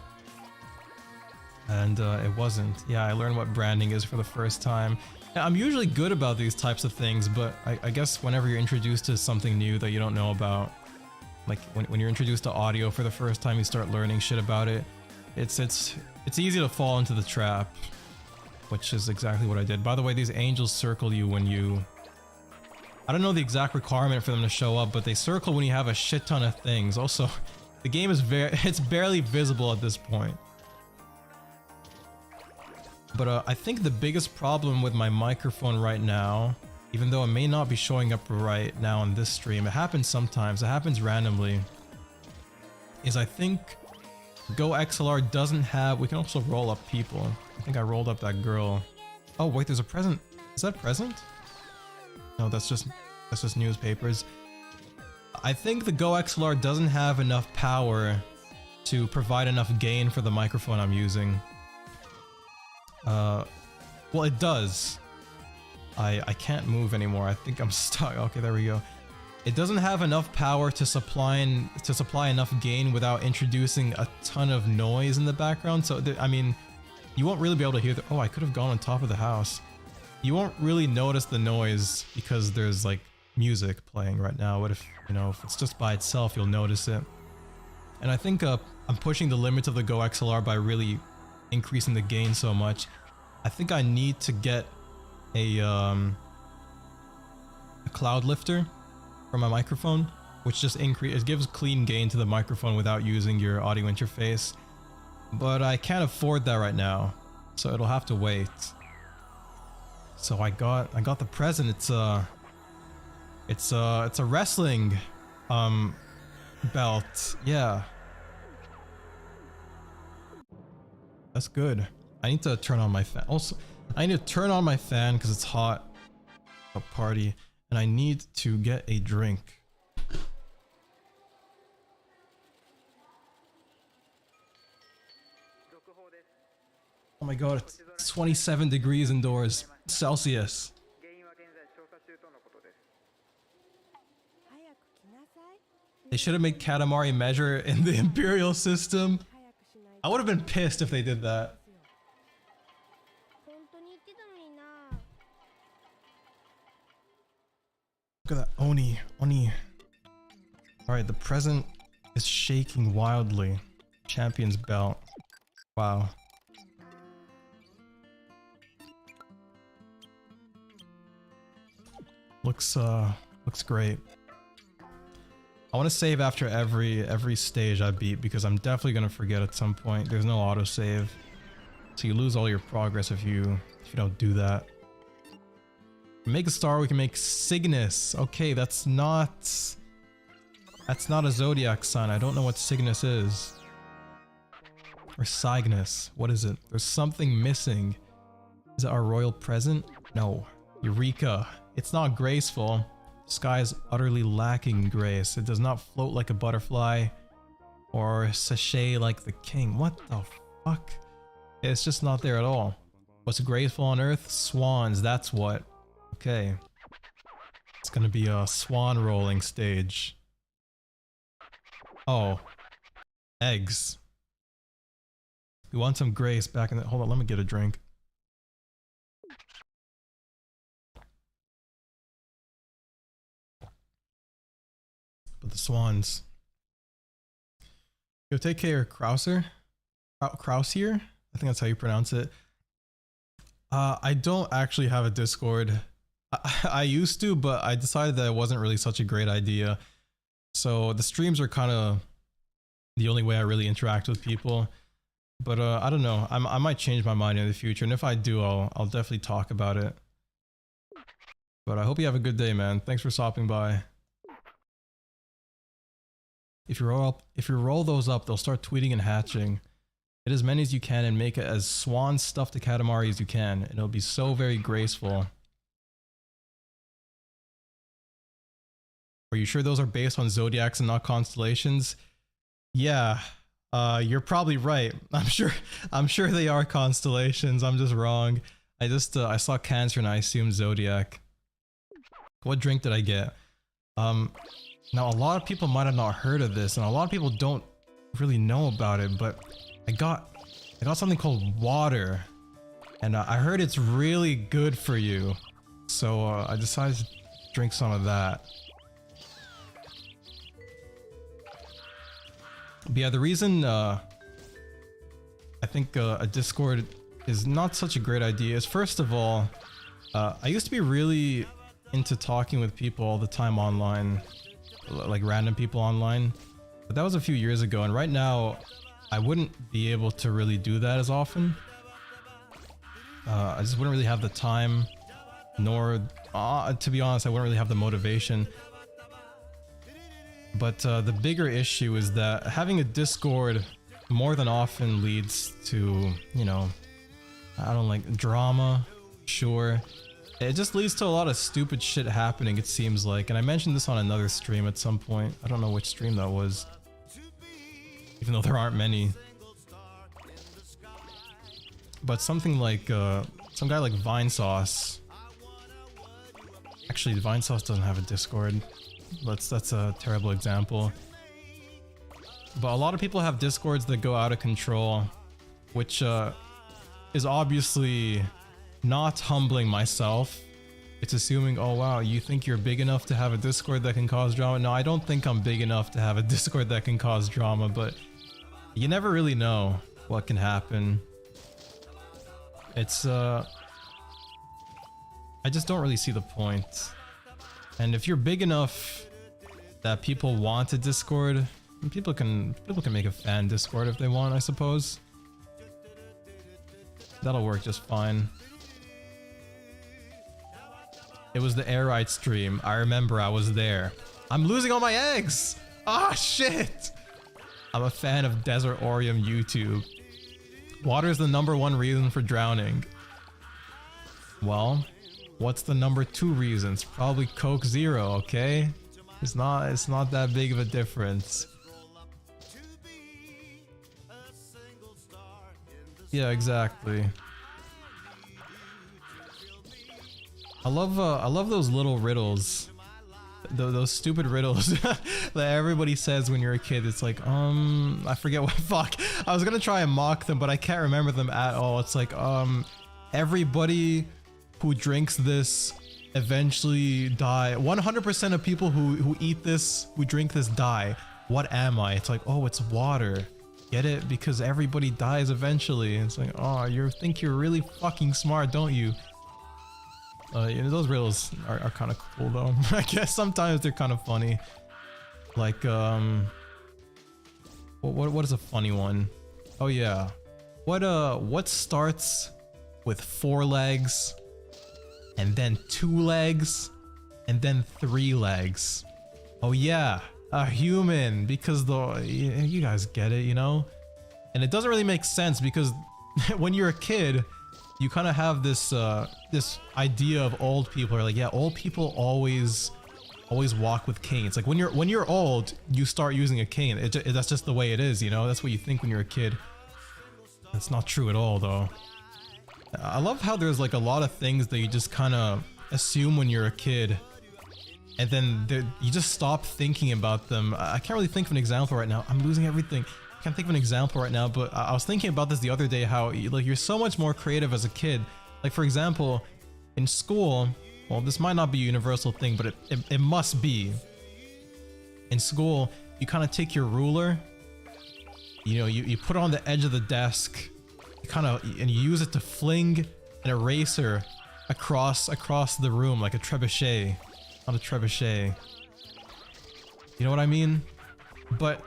S1: And it wasn't. Yeah, I learned what branding is for the first time. I'm usually good about these types of things, but I guess whenever you're introduced to something new that you don't know about, like when you're introduced to audio for the first time, you start learning shit about it. It's easy to fall into the trap, which is exactly what I did. By the way, these angels circle you when you... I don't know the exact requirement for them to show up, but they circle when you have a shit ton of things. Also, the game is it's barely visible at this point. But I think the biggest problem with my microphone right now, even though it may not be showing up right now on this stream, it happens sometimes, it happens randomly, is I think Go XLR doesn't have... We can also roll up people. I think I rolled up that girl. Oh wait, there's a present. Is that present? No, that's just newspapers. I think the Go XLR doesn't have enough power to provide enough gain for the microphone I'm using. Well, it does. I can't move anymore. I think I'm stuck. Okay, there we go. It doesn't have enough power to supply enough gain without introducing a ton of noise in the background. So I mean, you won't really be able to hear the... Oh, I could have gone on top of the house. You won't really notice the noise because there's like music playing right now. What if, you know, if it's just by itself, you'll notice it. And I think I'm pushing the limits of the Go XLR by really increasing the gain so much. I think I need to get a cloud lifter for my microphone, which just it gives clean gain to the microphone without using your audio interface. But I can't afford that right now, so it'll have to wait. So I got the present. It's a wrestling belt. Yeah. That's good. I need to turn on my fan. Also, I need to turn on my fan because it's hot. A party, and I need to get a drink. Oh my god, it's 27 degrees indoors, Celsius. They should have made Katamari measure in the Imperial system. I would have been pissed if they did that. Look at that Oni. Alright, the present is shaking wildly. Champion's belt. Wow. Looks great. I want to save after every stage I beat because I'm definitely gonna forget at some point. There's no autosave, so you lose all your progress if you don't do that. Make a star, we can make Cygnus. Okay, that's not a zodiac sign. I don't know what Cygnus is. Or Cygnus. What is it? There's something missing. Is it our royal present? No. Eureka. It's not graceful. Sky is utterly lacking grace. It does not float like a butterfly or sachet like the king. What the fuck? It's just not there at all. What's graceful on earth? Swans, that's what. Okay. It's gonna be a swan rolling stage. Oh. Eggs. We want some grace back in the... Hold on, let me get a drink. But the swans. Yo, take care, Krauser. Kraus here? I think that's how you pronounce it. I don't actually have a Discord. I used to, but I decided that it wasn't really such a great idea. So the streams are kind of the only way I really interact with people. But I don't know. I might change my mind in the future, and if I do, I'll definitely talk about it. But I hope you have a good day, man. Thanks for stopping by. If you roll those up, they'll start tweeting and hatching. Get as many as you can and make it as swan stuffed to Katamari as you can. And it'll be so very graceful. Are you sure those are based on zodiacs and not constellations? Yeah, you're probably right. I'm sure they are constellations. I'm just wrong. I saw Cancer and I assumed zodiac. What drink did I get? Now a lot of people might have not heard of this, and a lot of people don't really know about it, but I got something called water, and I heard it's really good for you, so I decided to drink some of that. But yeah, the reason I think a Discord is not such a great idea is, first of all, I used to be really into talking with people all the time online, like random people online, but that was a few years ago, and right now I wouldn't be able to really do that as often. I just wouldn't really have the time, nor to be honest, I wouldn't really have the motivation. But the bigger issue is that having a Discord more than often leads to, you know, I don't like drama, sure. It just leads to a lot of stupid shit happening, it seems like. And I mentioned this on another stream at some point. I don't know which stream that was, even though there aren't many. But something like, some guy like Vinesauce. Actually, Vinesauce doesn't have a Discord. That's a terrible example. But a lot of people have Discords that go out of control, which is obviously not humbling myself. It's assuming, oh wow, you think you're big enough to have a Discord that can cause drama? No, I don't think I'm big enough to have a Discord that can cause drama, but you never really know what can happen. It's I just don't really see the point. And if you're big enough that people want a Discord, people can make a fan Discord if they want, I suppose. That'll work just fine. It was the Air Ride stream. I remember I was there. I'm losing all my eggs! Ah, shit! I'm a fan of Desert Orium YouTube. Water is the #1 reason for drowning. Well, what's the #2 reasons? Probably Coke Zero, okay? It's not that big of a difference. Yeah, exactly. I love those little riddles. Those stupid riddles that everybody says when you're a kid. It's like, I forget what, fuck. I was gonna try and mock them, but I can't remember them at all. It's like, everybody who drinks this eventually die. 100% of people who eat this, who drink this, die. What am I? It's like, oh, it's water. Get it? Because everybody dies eventually. It's like, oh, you think you're really fucking smart, don't you? You know, those riddles are kind of cool though. I guess sometimes they're kind of funny. Like, what is a funny one? Oh yeah. What starts with 4 legs, and then 2 legs, and then 3 legs? Oh yeah, a human, because you guys get it, you know? And it doesn't really make sense because when you're a kid, you kind of have this this idea of old people are like, yeah, old people always walk with canes. Like when you're old, you start using a cane. That's just the way it is, you know? That's what you think when you're a kid. That's not true at all though. I love how there's like a lot of things that you just kind of assume when you're a kid, and then you just stop thinking about them. I can't really think of an example right now. I'm losing everything. I can't think of an example right now, but I was thinking about this the other day, how like you're so much more creative as a kid. Like for example, in school, well, this might not be a universal thing, but it must be. In school, you kind of take your ruler, you know, you put it on the edge of the desk, and you use it to fling an eraser across the room like a trebuchet. Not a trebuchet. You know what I mean? But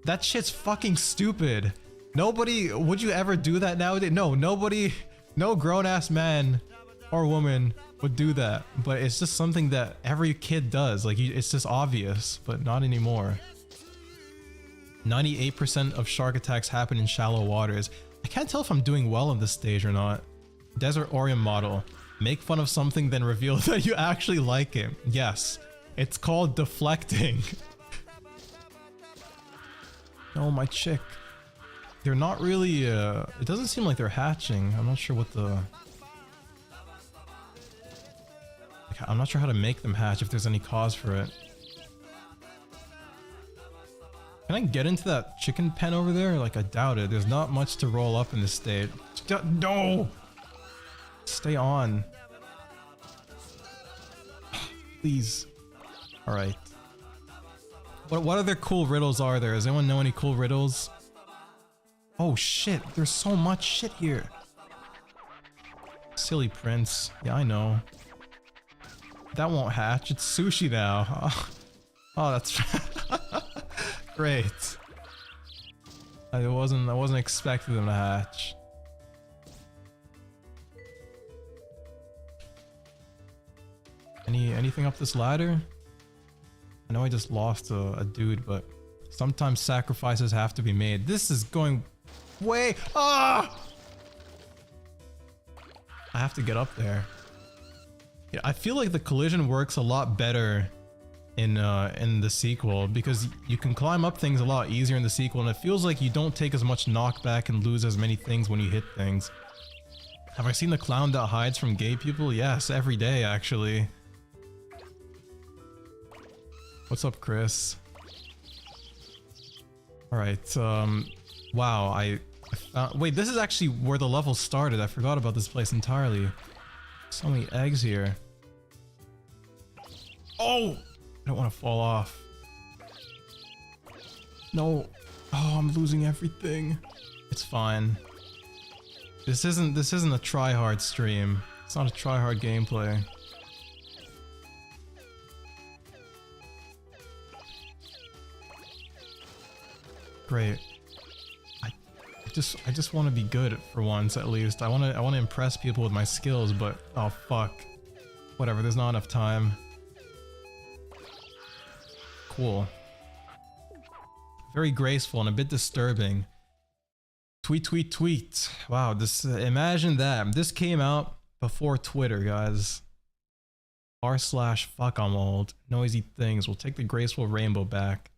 S1: that shit's fucking stupid. Nobody, would you ever do that nowadays? No, nobody, no grown-ass man or woman would do that. But it's just something that every kid does. Like, it's just obvious, but not anymore. 98% of shark attacks happen in shallow waters. I can't tell if I'm doing well on this stage or not. Desert Orium model. Make fun of something, then reveal that you actually like it. Yes, it's called deflecting. No, my chick. They're not really, it doesn't seem like they're hatching. I'm not sure what the... I'm not sure how to make them hatch if there's any cause for it. Can I get into that chicken pen over there? Like, I doubt it. There's not much to roll up in this state. No! Stay on. Please. Alright. What other cool riddles are there? Does anyone know any cool riddles? Oh shit, there's so much shit here. Silly prince. Yeah, I know. That won't hatch. It's sushi now. Oh, that's great. I wasn't expecting them to hatch. Anything up this ladder? I know I just lost a dude, but sometimes sacrifices have to be made. This is going way... Ah! I have to get up there. Yeah, I feel like the collision works a lot better in the sequel because you can climb up things a lot easier in the sequel, and it feels like you don't take as much knockback and lose as many things when you hit things. Have I seen the clown that hides from gay people? Yes, every day actually. What's up, Chris? Alright, wow, I found... Wait, this is actually where the level started. I forgot about this place entirely. So many eggs here. Oh! I don't want to fall off. No. Oh, I'm losing everything. It's fine. This isn't a try-hard stream. It's not a try-hard gameplay. Great. I just want to be good for once at least. I want to impress people with my skills, but oh fuck. Whatever, there's not enough time. Cool. Very graceful and a bit disturbing. Tweet, tweet, tweet. Wow, this imagine that. This came out before Twitter, guys. r/fuck I'm old. Noisy things. We'll take the graceful rainbow back.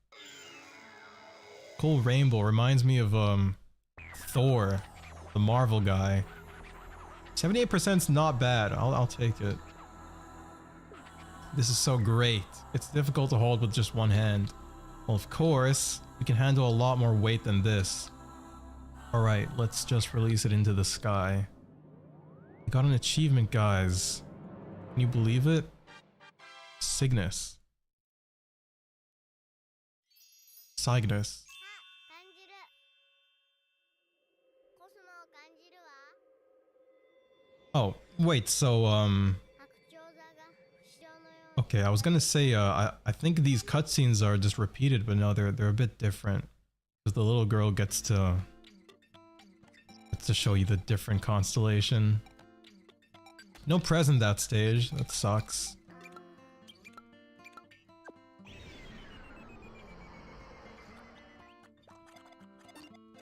S1: Cool rainbow reminds me of Thor, the Marvel guy. 78%'s not bad. I'll take it. This is so great. It's difficult to hold with just one hand. Well, of course, we can handle a lot more weight than this. Alright, let's just release it into the sky. We got an achievement, guys. Can you believe it? Cygnus. Cygnus. Oh, wait, so, okay, I was gonna say, I think these cutscenes are just repeated, but no, they're a bit different. Because the little girl gets to show you the different constellation. No present that stage, that sucks.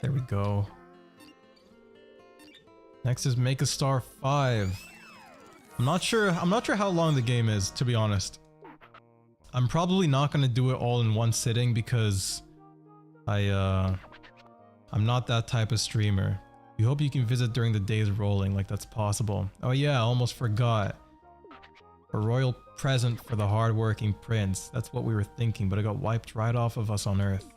S1: There we go. Next is Make a Star 5. I'm not sure how long the game is, to be honest. I'm probably not gonna do it all in one sitting because I'm not that type of streamer. We hope you can visit during the days rolling, like that's possible. Oh yeah, I almost forgot. A royal present for the hardworking prince. That's what we were thinking, but it got wiped right off of us on Earth.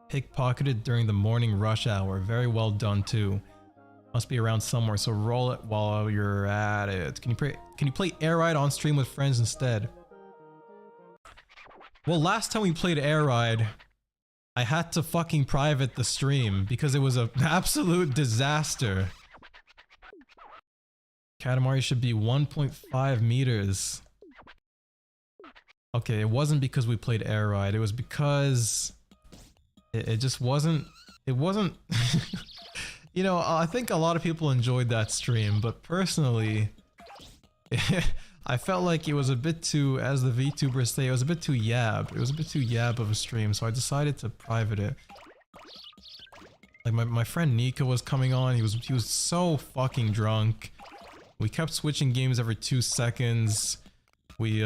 S1: Pickpocketed during the morning rush hour. Very well done too. Must be around somewhere, so roll it while you're at it. Can you play Air Ride on stream with friends instead? Well, last time we played Air Ride, I had to fucking private the stream because it was an absolute disaster. Katamari should be 1.5 meters. Okay, it wasn't because we played Air Ride, it was because it just wasn't, you know, I think a lot of people enjoyed that stream, but personally, I felt like it was a bit too, as the VTubers say, it was a bit too yab. It was a bit too yab of a stream, so I decided to private it. Like my friend Nico was coming on, he was so fucking drunk. We kept switching games every 2 seconds. We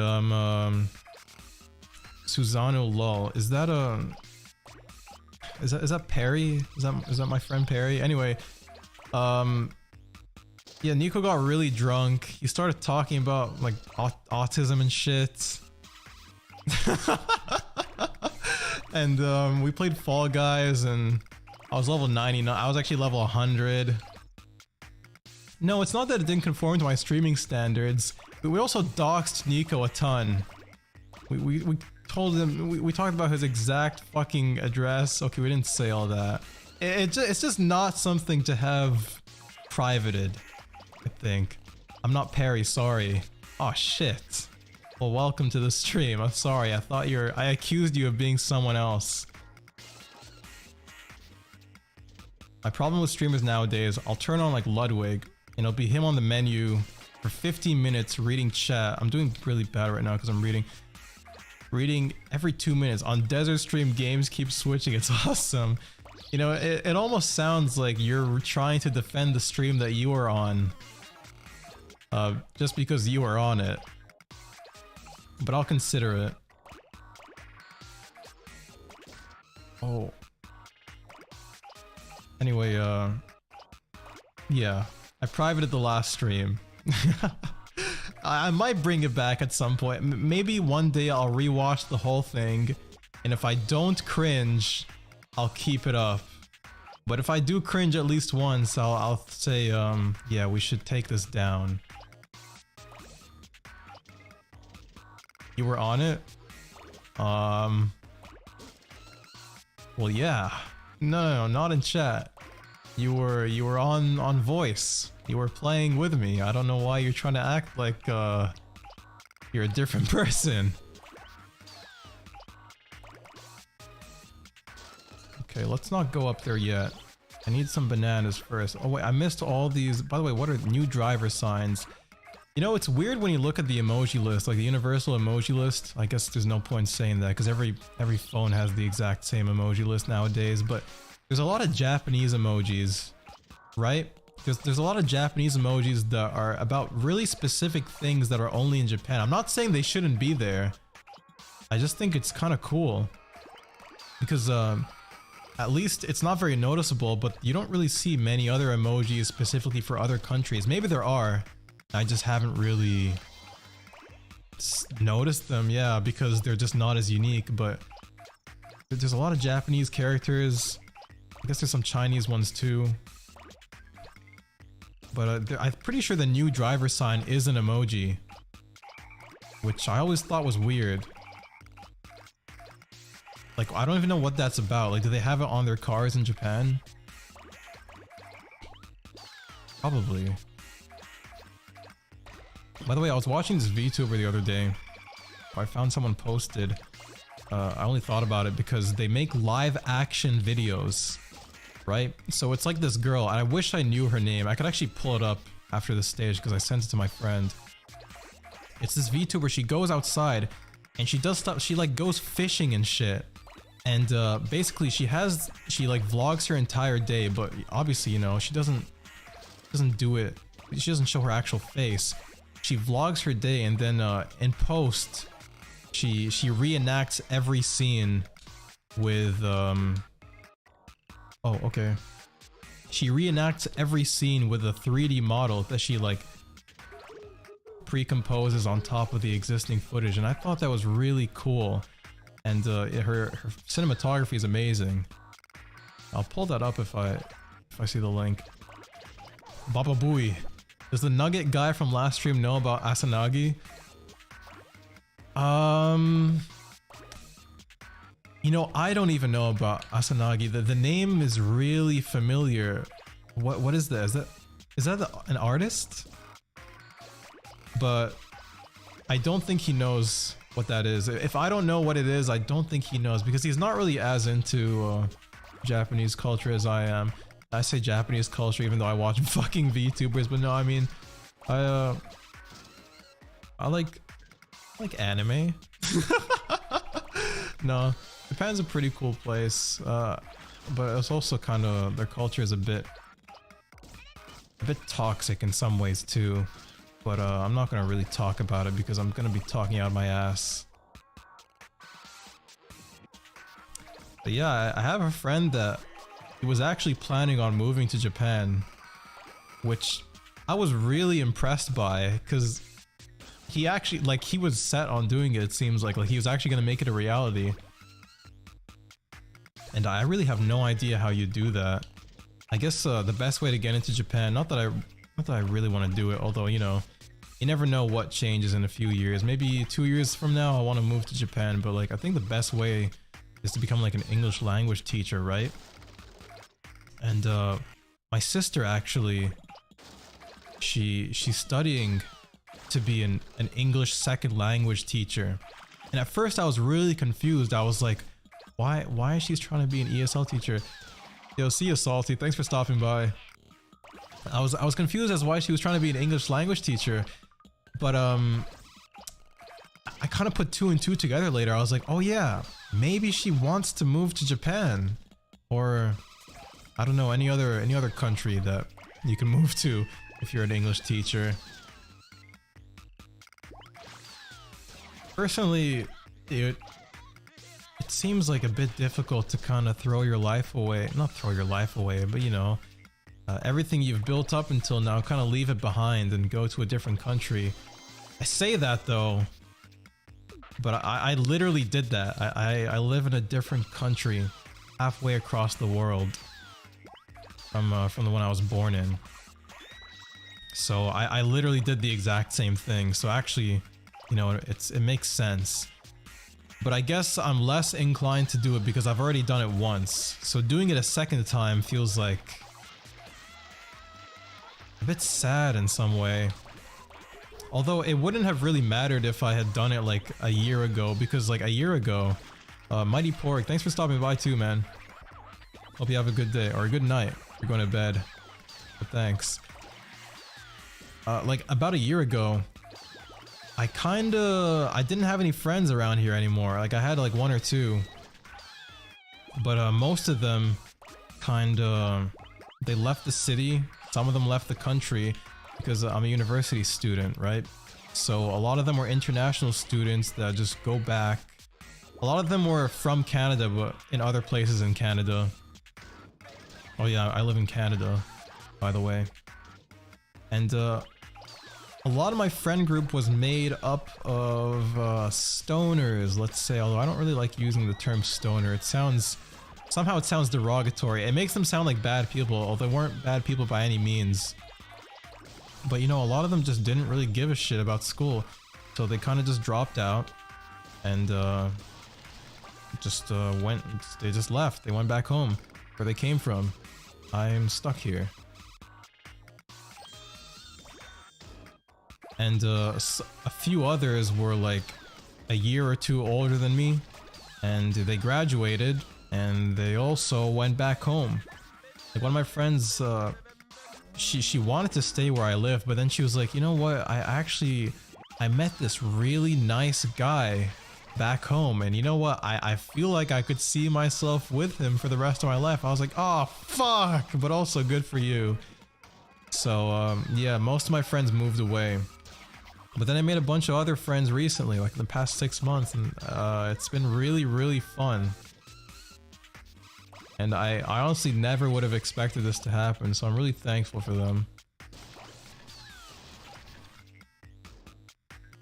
S1: Susano lol. Is that Perry? Is that my friend Perry? Anyway, yeah, Nico got really drunk. He started talking about like autism and shit. And we played Fall Guys and I was level 99. I was actually level 100. No, it's not that it didn't conform to my streaming standards. But we also doxed Nico a ton. We told him, we talked about his exact fucking address. Okay, we didn't say all that. It's just not something to have privated, I think. I'm not Perry, sorry. Oh shit. Well, welcome to the stream. I'm sorry, I accused you of being someone else. My problem with streamers nowadays, I'll turn on like Ludwig, and it'll be him on the menu for 15 minutes reading chat. I'm doing really bad right now because I'm reading every 2 minutes. On Desert Stream, games keep switching. It's awesome. You know, it almost sounds like you're trying to defend the stream that you are on. Just because you are on it. But I'll consider it. Oh. Anyway, yeah. I privated the last stream. I might bring it back at some point. Maybe one day I'll rewatch the whole thing, and if I don't cringe, I'll keep it up. But if I do cringe at least once, I'll say, yeah, we should take this down. You were on it? Well, yeah. No, not in chat. You were on voice. You were playing with me. I don't know why you're trying to act like you're a different person. Okay, let's not go up there yet. I need some bananas first. Oh wait, I missed all these. By the way, what are new driver signs? You know, it's weird when you look at the emoji list, like the universal emoji list. I guess there's no point saying that because every phone has the exact same emoji list nowadays, but there's a lot of Japanese emojis, right? There's a lot of Japanese emojis that are about really specific things that are only in Japan. I'm not saying they shouldn't be there. I just think it's kind of cool. Because at least it's not very noticeable, but you don't really see many other emojis specifically for other countries. Maybe there are. I just haven't really noticed them, yeah, because they're just not as unique, but there's a lot of Japanese characters. I guess there's some Chinese ones too. But I'm pretty sure the new driver sign is an emoji, which I always thought was weird. Like, I don't even know what that's about. Like, do they have it on their cars in Japan? Probably. By the way, I was watching this VTuber the other day. I found someone posted. I only thought about it because they make live action videos, right? So it's like this girl, and I wish I knew her name. I could actually pull it up after the stage because I sent it to my friend. It's this VTuber. She goes outside and she does stuff. She like goes fishing and shit. And basically she like vlogs her entire day, but obviously, you know, she doesn't do it. She doesn't show her actual face. She vlogs her day, and then in post, she reenacts every scene with oh, okay. She reenacts every scene with a 3D model that she like pre-composes on top of the existing footage, and I thought that was really cool. And her cinematography is amazing. I'll pull that up if I see the link. Baba Booey. Does the Nugget guy from last stream know about Asanagi? You know, I don't even know about Asanagi. The name is really familiar. What is that? Is that an artist? But I don't think he knows what that is. If I don't know what it is, I don't think he knows because he's not really as into Japanese culture as I am. I say Japanese culture even though I watch fucking VTubers, but no, I mean, I like anime. No, Japan's a pretty cool place, but it's also kind of, their culture is a bit toxic in some ways too. But I'm not gonna really talk about it because I'm gonna be talking out my ass. But yeah, I have a friend that he was actually planning on moving to Japan, which I was really impressed by, because he actually, like, he was set on doing it. It seems like he was actually gonna make it a reality. And I really have no idea how you do that. I guess the best way to get into Japan, not that I really want to do it, although, you know, you never know what changes in a few years. Maybe 2 years from now I want to move to Japan, but like I think the best way is to become like an English language teacher, right? And my sister actually, she's studying to be an English second language teacher. And at first I was really confused. I was like, why is she trying to be an ESL teacher? Yo, see you, Salty. Thanks for stopping by. I was confused as why she was trying to be an English language teacher, but I kind of put 2 and 2 together later. I was like, oh yeah, maybe she wants to move to Japan, or I don't know, any other country that you can move to if you're an English teacher. Personally, it seems like a bit difficult to kind of throw your life away. Not throw your life away, but you know, everything you've built up until now, kind of leave it behind and go to a different country. I say that though, but I literally did that. I live in a different country halfway across the world from the one I was born in. So I literally did the exact same thing. So actually, you know, it makes sense. But I guess I'm less inclined to do it because I've already done it once. So doing it a second time feels like a bit sad in some way. Although it wouldn't have really mattered if I had done it like a year ago, because like a year ago, Mighty Pork, thanks for stopping by too, man. Hope you have a good day or a good night. You're going to bed. But thanks. Like about a year ago, I didn't have any friends around here anymore. Like I had like 1 or 2, but most of them they left the city. Some of them left the country because I'm a university student, right? So a lot of them were international students that just go back. A lot of them were from Canada, but in other places in Canada. Oh yeah, I live in Canada, by the way. And a lot of my friend group was made up of stoners, let's say, although I don't really like using the term stoner. Somehow it sounds derogatory. It makes them sound like bad people, although they weren't bad people by any means. But you know, a lot of them just didn't really give a shit about school. So they kind of just dropped out and they just left. They went back home where they came from. I'm stuck here. And a few others were like a year or 2 older than me, and they graduated and they also went back home. Like one of my friends, she wanted to stay where I live, but then she was like, you know what, I met this really nice guy back home, and you know what, I feel like I could see myself with him for the rest of my life. I was like, oh fuck, but also good for you. So yeah, most of my friends moved away. But then I made a bunch of other friends recently, like in the past 6 months, and it's been really, really fun. And I honestly never would have expected this to happen, so I'm really thankful for them.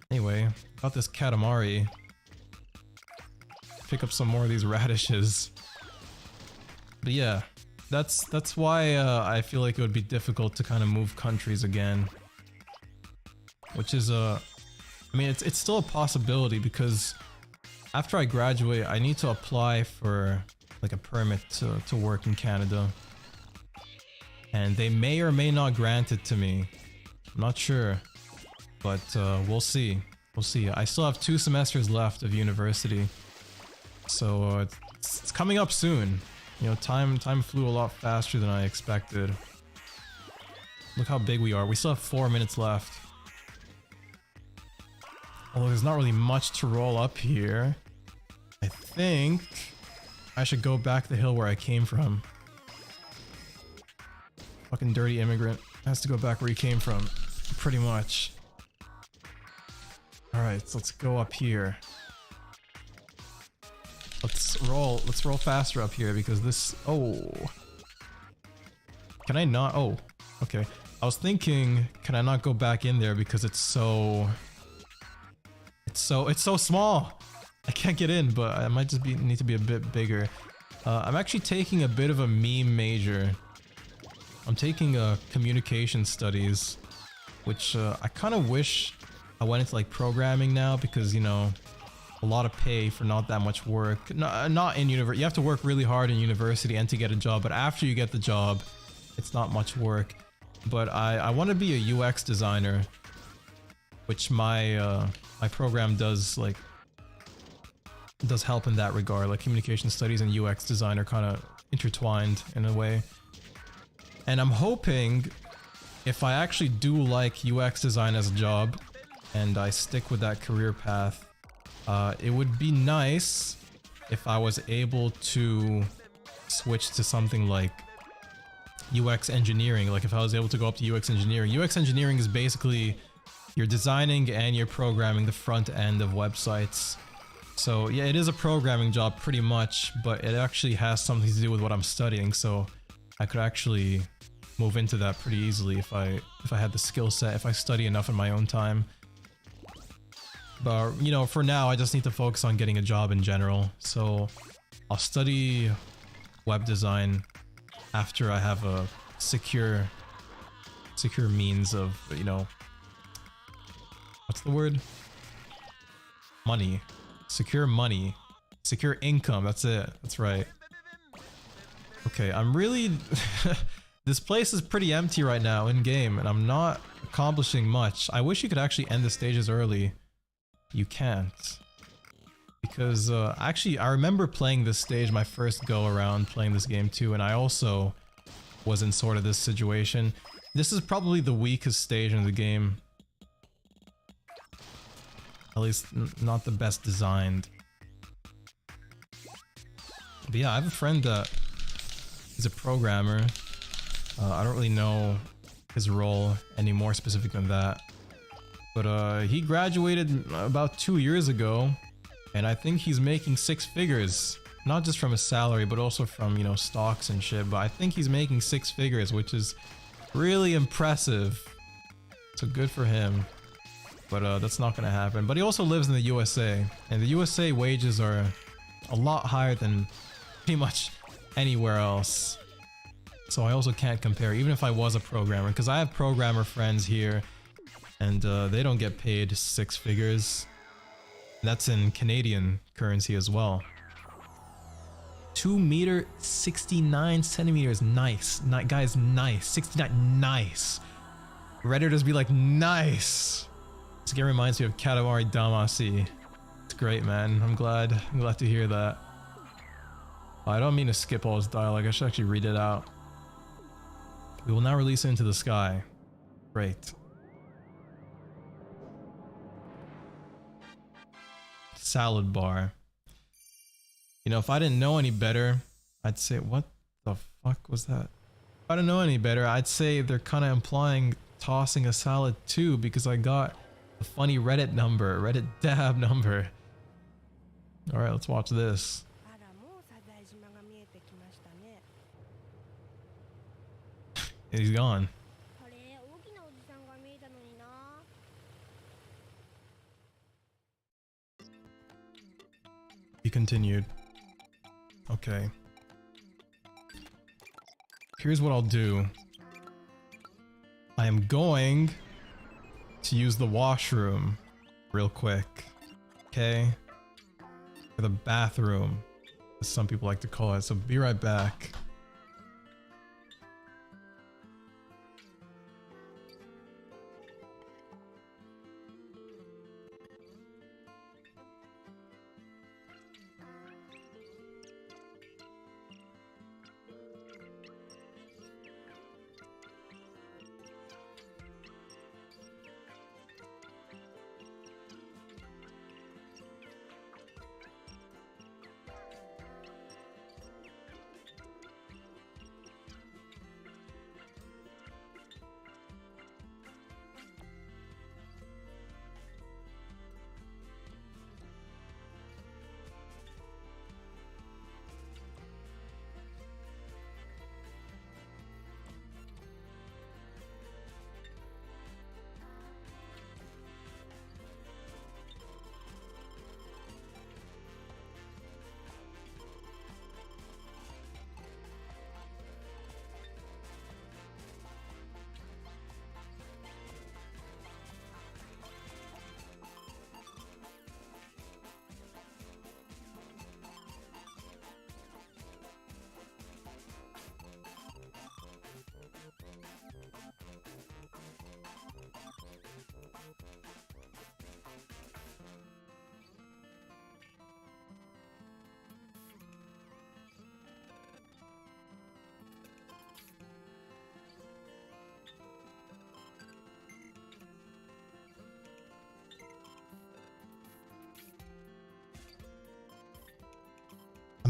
S1: Anyway, about this Katamari. Pick up some more of these radishes. But yeah, that's why I feel like it would be difficult to kind of move countries again. Which is I mean, it's still a possibility because after I graduate, I need to apply for like a permit to work in Canada. And they may or may not grant it to me. I'm not sure, but we'll see. We'll see. I still have 2 semesters left of university, so it's coming up soon. You know, time flew a lot faster than I expected. Look how big we are. We still have 4 minutes left. Although there's not really much to roll up here. I think I should go back the hill where I came from. Fucking dirty immigrant has to go back where he came from, pretty much. Alright, so let's go up here. Let's roll faster up here because this... Oh. Can I not? Oh, okay. I was thinking, can I not go back in there because it's so small. I can't get in, but I might just need to be a bit bigger. I'm actually taking a bit of a meme major. I'm taking communication studies, which I kind of wish I went into like programming now because, you know, a lot of pay for not that much work. Not in university. You have to work really hard in university and to get a job, but after you get the job, it's not much work. But I want to be a UX designer, which my my program does help in that regard. Like communication studies and UX design are kind of intertwined in a way. And I'm hoping if I actually do like UX design as a job and I stick with that career path, it would be nice if I was able to switch to something like UX engineering. Like if I was able to go up to UX engineering. UX engineering is basically you're designing and you're programming the front end of websites. So yeah, it is a programming job pretty much, but it actually has something to do with what I'm studying. So I could actually move into that pretty easily if I had the skill set, if I study enough in my own time. But you know, for now I just need to focus on getting a job in general. So I'll study web design after I have a secure means of, you know, what's the word? Money. Secure money. Secure income, that's it. That's right. Okay, I'm really... This place is pretty empty right now in-game, and I'm not accomplishing much. I wish you could actually end the stages early. You can't. Because, actually, I remember playing this stage my first go-around playing this game too, and I also was in sort of this situation. This is probably the weakest stage in the game. At least, not the best designed. But yeah, I have a friend that is a programmer. I don't really know his role any more specific than that. But he graduated about 2 years ago, and I think he's making 6 figures. Not just from his salary, but also from, you know, stocks and shit. But I think he's making 6 figures, which is really impressive. So good for him. But that's not gonna happen. But he also lives in the USA, and the USA wages are a lot higher than pretty much anywhere else. So I also can't compare, even if I was a programmer, because I have programmer friends here, and they don't get paid 6 figures. That's in Canadian currency as well. 2 meter, 69 centimeters. Nice. Guys, nice. 69, nice. Redditors be like, nice. This game reminds me of Katamari Damacy. It's great, man. I'm glad to hear that. I don't mean to skip all his dialogue. I should actually read it out. We will now release it into the sky. Great. Salad bar. You know, if I didn't know any better, I'd say, what the fuck was that? If I didn't know any better, I'd say they're kind of implying tossing a salad too, because I got a funny Reddit number, Reddit dab number. Alright, let's watch this. He's gone. He continued. Okay. Here's what I'll do. I am going to use the washroom real quick. Okay? Or the bathroom, as some people like to call it. So be right back.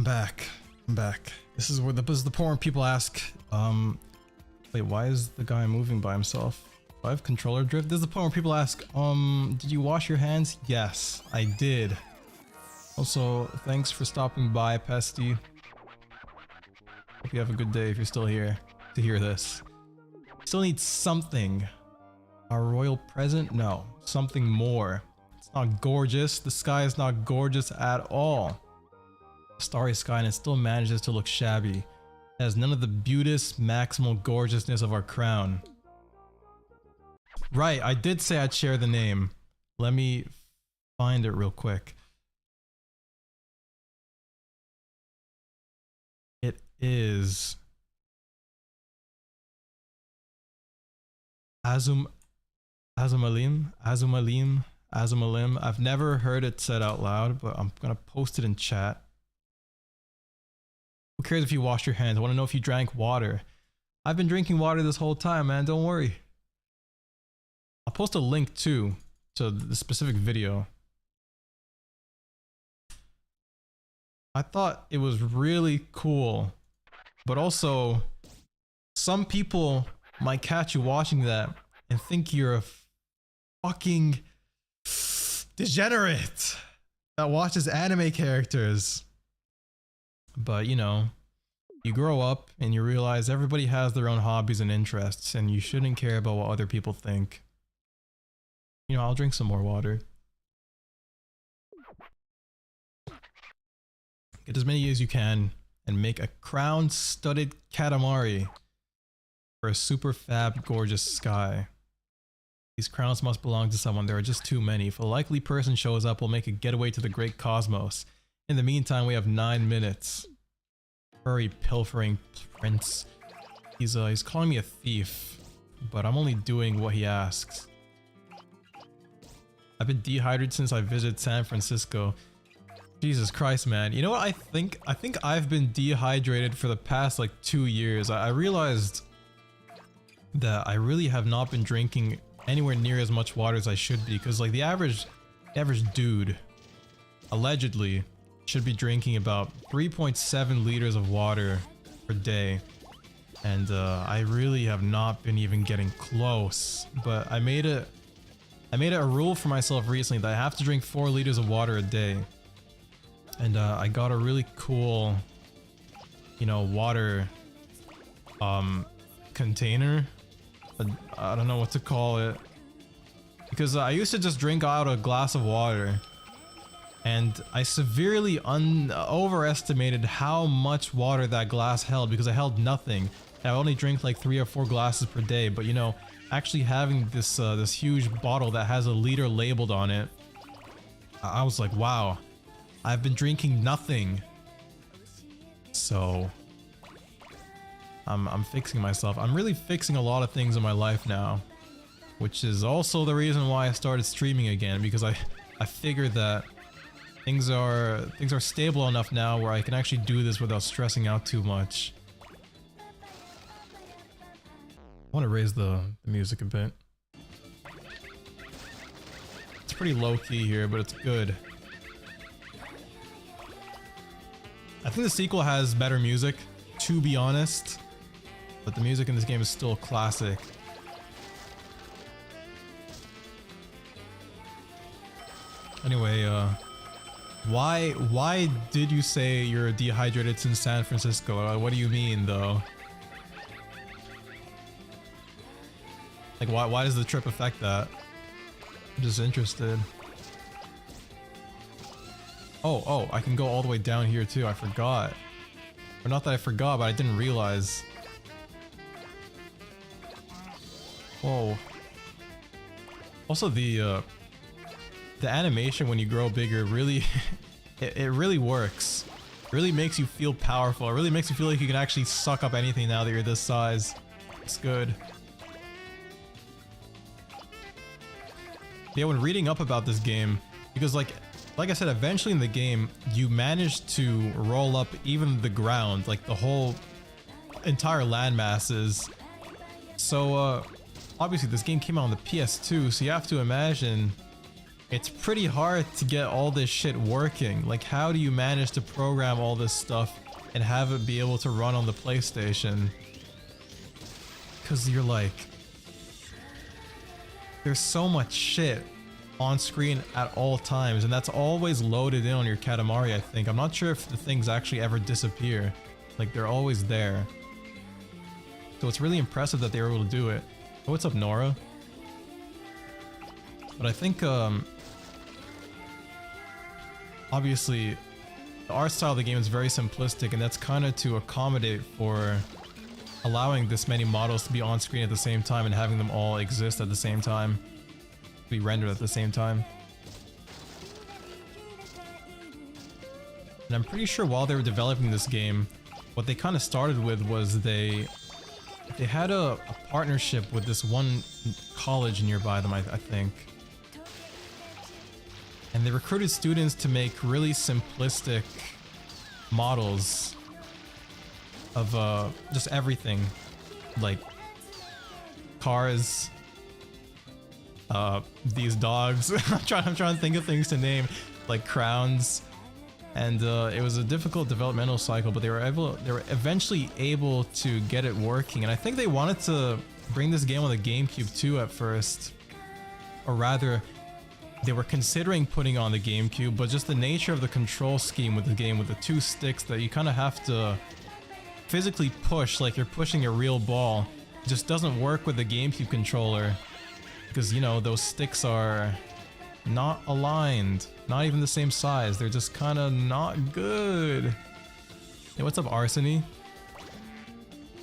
S1: I'm back. I'm back. This is the point where people ask, wait, why is the guy moving by himself? Do I have controller drift? This is the point where people ask, did you wash your hands? Yes, I did. Also, thanks for stopping by, Pesty. Hope you have a good day if you're still here to hear this. Still need something. A royal present? No, something more. It's not gorgeous. The sky is not gorgeous at all. Starry sky, and it still manages to look shabby. It has none of the beauteous, maximal gorgeousness of our crown. Right, I did say I'd share the name. Let me find it real quick. It is Azumalim. I've never heard it said out loud, but I'm gonna post it in chat. Who cares if you wash your hands? I want to know if you drank water. I've been drinking water this whole time, man. Don't worry. I'll post a link too to the specific video. I thought it was really cool, but also some people might catch you watching that and think you're a fucking degenerate that watches anime characters. But you know, you grow up and you realize everybody has their own hobbies and interests, and you shouldn't care about what other people think. You know, I'll drink some more water. Get as many as you can and make a crown-studded Katamari for a super fab gorgeous sky. These crowns must belong to someone. There are just too many. If a likely person shows up, we'll make a getaway to the great cosmos. In the meantime, we have 9 minutes. Furry pilfering prince. He's calling me a thief, but I'm only doing what he asks. I've been dehydrated since I visited San Francisco. Jesus Christ, man. You know what I think? I think I've been dehydrated for the past like 2 years. I realized that I really have not been drinking anywhere near as much water as I should be, because like the average dude allegedly should be drinking about 3.7 liters of water per day, and I really have not been even getting close. But I made it a rule for myself recently that I have to drink 4 liters of water a day, and I got a really cool, you know, water container. I don't know what to call it, because I used to just drink out a glass of water, and I severely overestimated how much water that glass held, because I held nothing. I only drink like 3 or 4 glasses per day. But you know, actually having this this huge bottle that has a liter labeled on it, I was like, wow, I've been drinking nothing. So I'm fixing myself. I'm really fixing a lot of things in my life now, which is also the reason why I started streaming again, because I figured that things are stable enough now where I can actually do this without stressing out too much. I want to raise the music a bit. It's pretty low key here, but it's good. I think the sequel has better music, to be honest, but the music in this game is still classic. Anyway, why did you say you're dehydrated since San Francisco? What do you mean, though? Like, why does the trip affect that? I'm just interested. Oh, I can go all the way down here too. I forgot. Or not that I forgot, but I didn't realize. Whoa. Also, the animation when you grow bigger really, it really works. It really makes you feel powerful. It really makes you feel like you can actually suck up anything now that you're this size. It's good. Yeah, when reading up about this game, because like I said, eventually in the game, you manage to roll up even the ground, like the whole entire land masses. So, obviously this game came out on the PS2, so you have to imagine it's pretty hard to get all this shit working. Like, how do you manage to program all this stuff and have it be able to run on the PlayStation? Because you're like, there's so much shit on screen at all times, and that's always loaded in on your Katamari, I think. I'm not sure if the things actually ever disappear. Like, they're always there. So it's really impressive that they were able to do it. Oh, what's up, Nora? But I think, obviously, the art style of the game is very simplistic, and that's kind of to accommodate for allowing this many models to be on screen at the same time and having them all exist at the same time, be rendered at the same time. And I'm pretty sure while they were developing this game, what they kind of started with was they had a partnership with this one college nearby them, I think. And they recruited students to make really simplistic models of just everything, like cars, these dogs. I'm trying to think of things to name, like crowns. And it was a difficult developmental cycle, but they were eventually able to get it working. And I think they wanted to bring this game on the GameCube too at first, or rather, they were considering putting on the GameCube, but just the nature of the control scheme with the game, with the two sticks that you kind of have to physically push like you're pushing a real ball, just doesn't work with the GameCube controller, because, you know, those sticks are not aligned, not even the same size. They're just kind of not good. Hey, what's up, Arsony?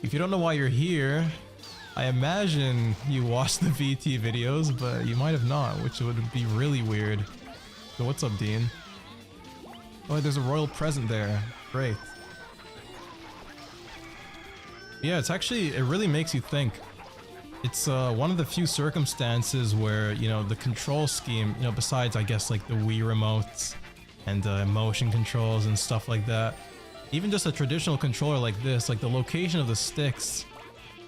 S1: If you don't know why you're here, I imagine you watched the VT videos, but you might have not, which would be really weird. So what's up, Dean? Oh, there's a royal present there. Great. Yeah, it's actually, it really makes you think. It's one of the few circumstances where, you know, the control scheme, you know, besides, I guess, like the Wii remotes and motion controls and stuff like that, even just a traditional controller like this, like the location of the sticks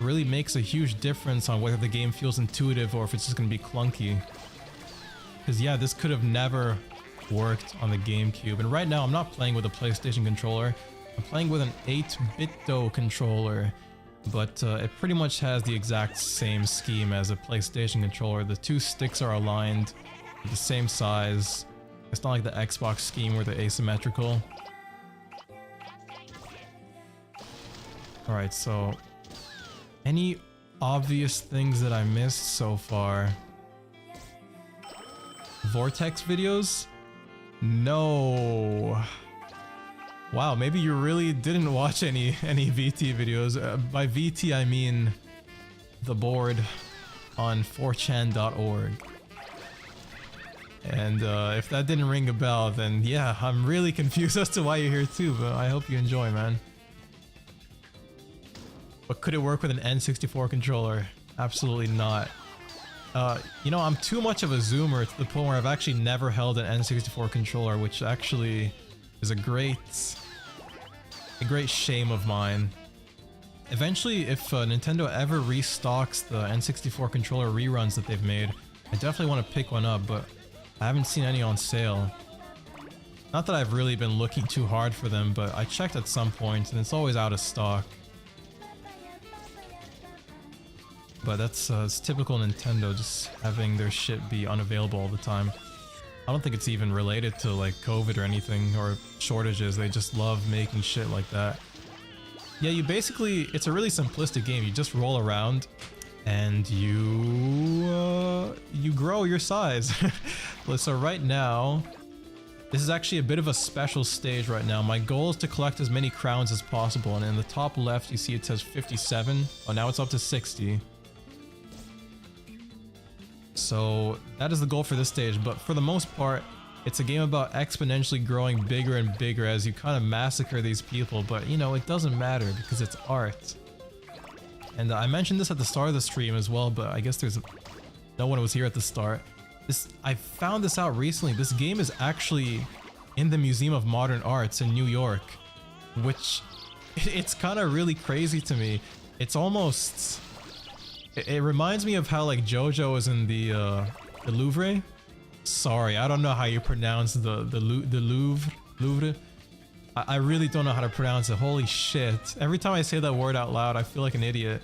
S1: really makes a huge difference on whether the game feels intuitive or if it's just going to be clunky. Because yeah, this could have never worked on the GameCube. And right now I'm not playing with a PlayStation controller. I'm playing with an 8-bit controller, but it pretty much has the exact same scheme as a PlayStation controller. The two sticks are aligned, the same size. It's not like the Xbox scheme where they're asymmetrical. Alright, so any obvious things that I missed so far? Vortex videos? No. Wow, maybe you really didn't watch any VT videos. By VT I mean the board on 4chan.org. And if that didn't ring a bell, then yeah, I'm really confused as to why you're here too, but I hope you enjoy, man. But could it work with an N64 controller? Absolutely not. You know, I'm too much of a zoomer to the point where I've actually never held an N64 controller, which actually is a great shame of mine. Eventually, if Nintendo ever restocks the N64 controller reruns that they've made, I definitely want to pick one up, but I haven't seen any on sale. Not that I've really been looking too hard for them, but I checked at some point and it's always out of stock. But that's it's typical Nintendo, just having their shit be unavailable all the time. I don't think it's even related to like COVID or anything, or shortages. They just love making shit like that. Yeah, you basically, it's a really simplistic game. You just roll around and you grow your size. So right now, this is actually a bit of a special stage right now. My goal is to collect as many crowns as possible, and in the top left you see it says 57. Oh, now it's up to 60. So that is the goal for this stage, but for the most part, it's a game about exponentially growing bigger and bigger as you kind of massacre these people, but you know, it doesn't matter because it's art. And I mentioned this at the start of the stream as well, but I guess no one was here at the start. I found this out recently. This game is actually in the Museum of Modern Arts in New York, which it's kind of really crazy to me. It's almost... It reminds me of how like JoJo is in the Louvre, Sorry, I don't know how you pronounce the Louvre. I really don't know how to pronounce it. Holy shit. Every time I say that word out loud, I feel like an idiot.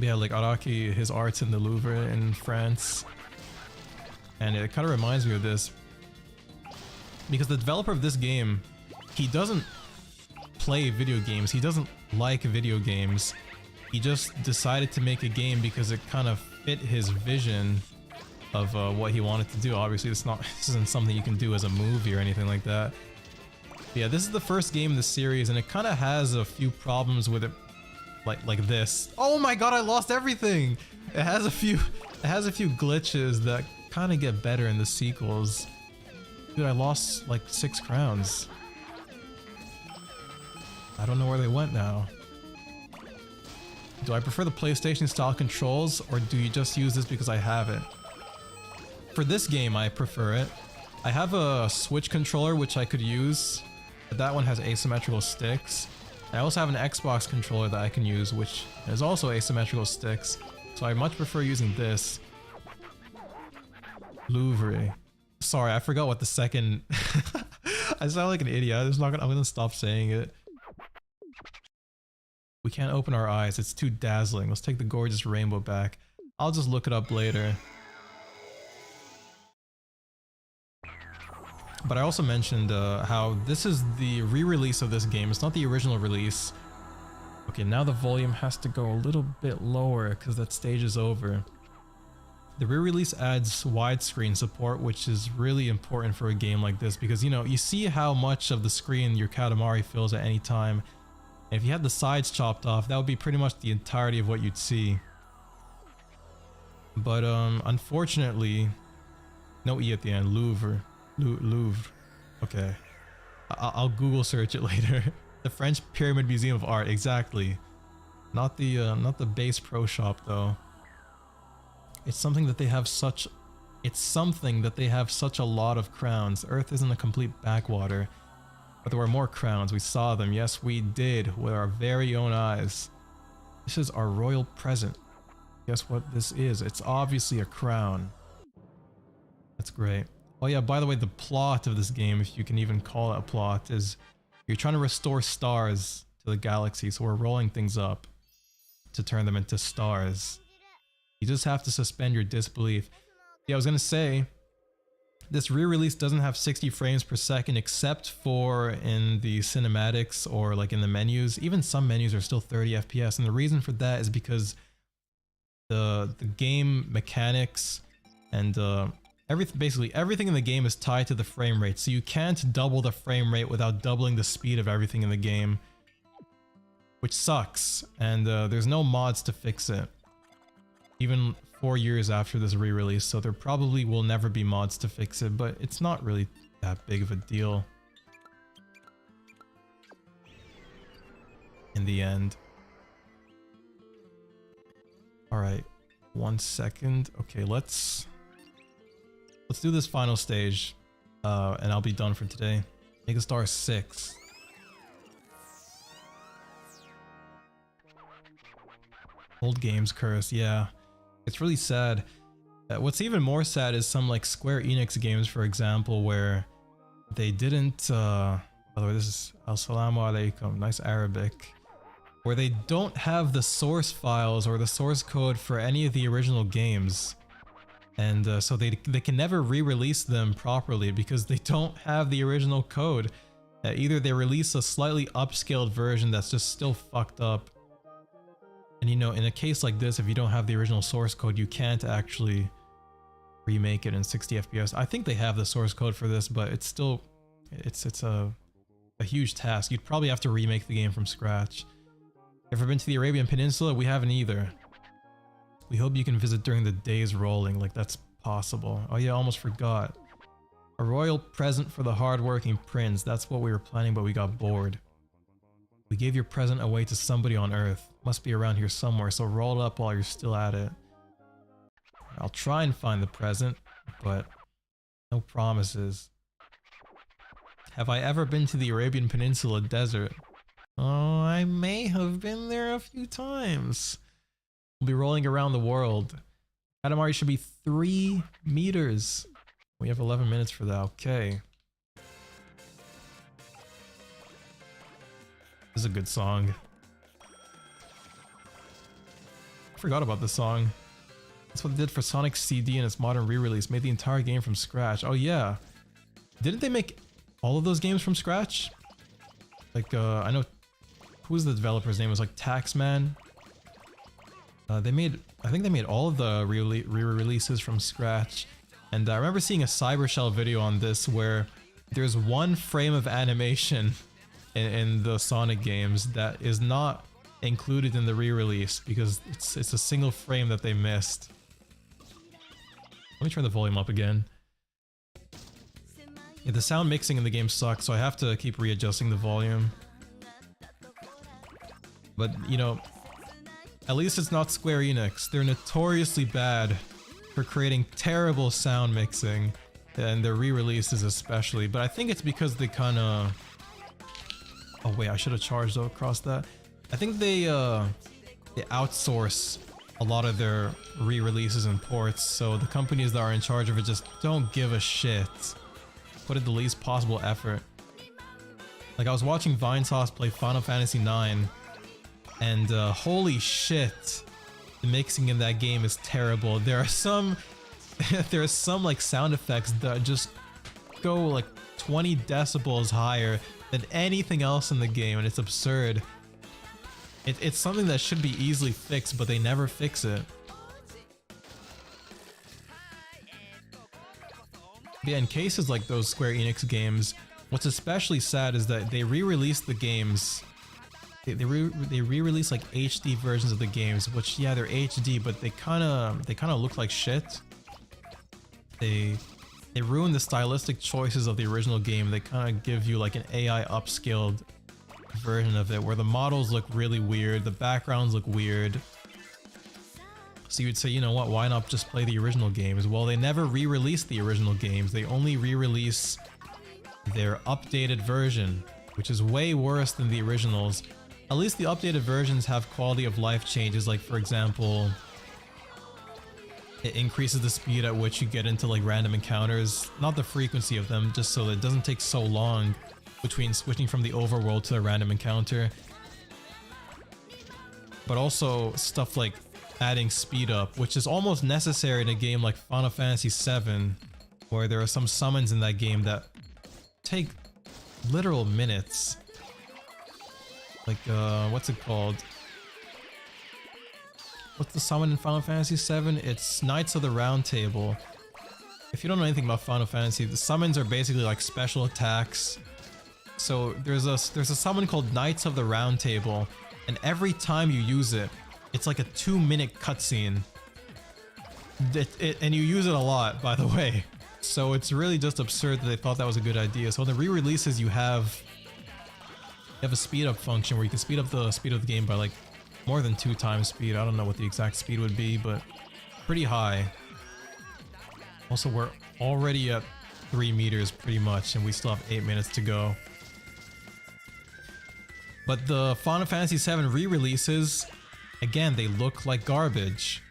S1: Yeah, like Araki, his art's in the Louvre in France. And it kind of reminds me of this. Because the developer of this game, he doesn't play video games. He doesn't like video games. He just decided to make a game because it kind of fit his vision of what he wanted to do. Obviously, this isn't something you can do as a movie or anything like that. But yeah, this is the first game in the series, and it kind of has a few problems with it, like this. Oh my god, I lost everything. It has a few glitches that kind of get better in the sequels. Dude, I lost like 6 crowns. I don't know where they went now. Do I prefer the PlayStation style controls, or do you just use this because I have it? For this game, I prefer it. I have a Switch controller which I could use, but that one has asymmetrical sticks. I also have an Xbox controller that I can use, which has also asymmetrical sticks, so I much prefer using this. Louvre. Sorry, I forgot what the second... I sound like an idiot. I'm gonna stop saying it. We can't open our eyes. It's too dazzling. Let's take the gorgeous rainbow back. I'll just look it up later. But I also mentioned how this is the re-release of this game. It's not the original release. Okay, now the volume has to go a little bit lower because that stage is over. The re-release adds widescreen support, which is really important for a game like this because, you know, you see how much of the screen your Katamari fills at any time. And if you had the sides chopped off, that would be pretty much the entirety of what you'd see. But unfortunately, no E at the end. Louvre. Louvre. Okay. I'll Google search it later. The French Pyramid Museum of Art, exactly. Not the base pro shop though. It's something that they have such a lot of crowns. Earth isn't a complete backwater. But there were more crowns. We saw them. Yes, we did with our very own eyes. This is our royal present. Guess what this is? It's obviously a crown. That's great. Oh yeah, by the way, the plot of this game, if you can even call it a plot, is you're trying to restore stars to the galaxy, so we're rolling things up to turn them into stars. You just have to suspend your disbelief. Yeah, I was gonna say, this re-release doesn't have 60 frames per second except for in the cinematics or like in the menus. Even some menus are still 30 FPS, and the reason for that is because the game mechanics and basically everything in the game is tied to the frame rate, so you can't double the frame rate without doubling the speed of everything in the game, which sucks, and there's no mods to fix it, even 4 years after this re-release, so there probably will never be mods to fix it, but it's not really that big of a deal in the end. Alright, 1 second. Okay, let's do this final stage, and I'll be done for today. Make a star 6. Old games curse, yeah. It's really sad. What's even more sad is some like Square Enix games, for example, where they didn't, by the way, this is Assalamu alaikum, nice Arabic, where they don't have the source files or the source code for any of the original games. And so they can never re-release them properly because they don't have the original code. Either they release a slightly upscaled version that's just still fucked up. And you know, in a case like this, if you don't have the original source code, you can't actually remake it in 60 FPS. I think they have the source code for this, but it's still, it's a huge task. You'd probably have to remake the game from scratch. Ever been to the Arabian Peninsula? We haven't either. We hope you can visit during the days rolling, like that's possible. Oh yeah, almost forgot. A royal present for the hardworking prince. That's what we were planning, but we got bored. We gave your present away to somebody on Earth. Must be around here somewhere, so roll it up while you're still at it. I'll try and find the present, but no promises. Have I ever been to the Arabian Peninsula desert? Oh, I may have been there a few times. We'll be rolling around the world. Katamari should be 3 meters. We have 11 minutes for that. Okay. This is a good song. I forgot about this song. That's what they did for Sonic CD and its modern re-release. Made the entire game from scratch. Oh yeah. Didn't they make all of those games from scratch? Like, I know... Who's the developer's name? It was like Taxman. I think they made all of the re-releases from scratch. And I remember seeing a Cybershell video on this where there's one frame of animation in the Sonic games that is not included in the re-release because it's a single frame that they missed. Let me turn the volume up again. Yeah, the sound mixing in the game sucks, so I have to keep readjusting the volume. But, you know, at least it's not Square Enix. They're notoriously bad for creating terrible sound mixing, and their re-releases especially. But I think it's because they kind of... Oh wait, I should have charged across that. I think they outsource a lot of their re-releases and ports, so the companies that are in charge of it just don't give a shit. Put in the least possible effort. Like I was watching Vinesauce play Final Fantasy IX, and holy shit, the mixing in that game is terrible. There are some like sound effects that just go like 20 decibels higher than anything else in the game, and it's absurd. It's something that should be easily fixed, but they never fix it. Yeah, in cases like those Square Enix games, what's especially sad is that they re-release the games. They re-release like HD versions of the games, which yeah, they're HD, but they kind of look like shit. They ruin the stylistic choices of the original game. They kind of give you like an AI upscaled version of it where the models look really weird, the backgrounds look weird. So you'd say, you know what, why not just play the original games? Well, they never re-release the original games. They only re-release their updated version, which is way worse than the originals. At least the updated versions have quality of life changes, like for example, it increases the speed at which you get into like random encounters, not the frequency of them, just so that it doesn't take so long between switching from the overworld to a random encounter. But also stuff like adding speed up, which is almost necessary in a game like Final Fantasy VII, where there are some summons in that game that take literal minutes. Like, what's it called? What's the summon in Final Fantasy VII? It's Knights of the Round Table. If you don't know anything about Final Fantasy, the summons are basically like special attacks. So there's a summon called Knights of the Round Table, and every time you use it, it's like a 2-minute cutscene. And you use it a lot, by the way. So it's really just absurd that they thought that was a good idea. So in the re-releases, you have a speed up function where you can speed up the speed of the game by like more than 2 times speed. I don't know what the exact speed would be, but pretty high. Also, we're already at 3 meters pretty much, and we still have 8 minutes to go. But the Final Fantasy VII re-releases, again, they look like garbage.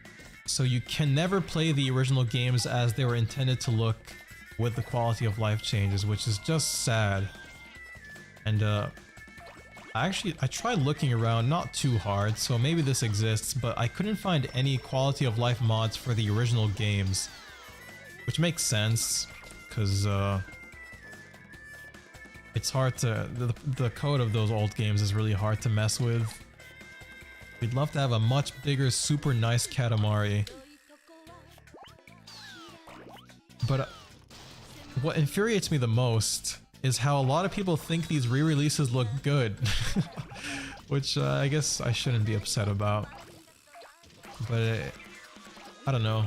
S1: So you can never play the original games as they were intended to look with the quality of life changes, which is just sad. And I tried looking around, not too hard, so maybe this exists, but I couldn't find any quality of life mods for the original games. Which makes sense, because it's hard to... The code of those old games is really hard to mess with. We'd love to have a much bigger, super nice Katamari. But what infuriates me the most is how a lot of people think these re-releases look good. Which I guess I shouldn't be upset about. But I don't know.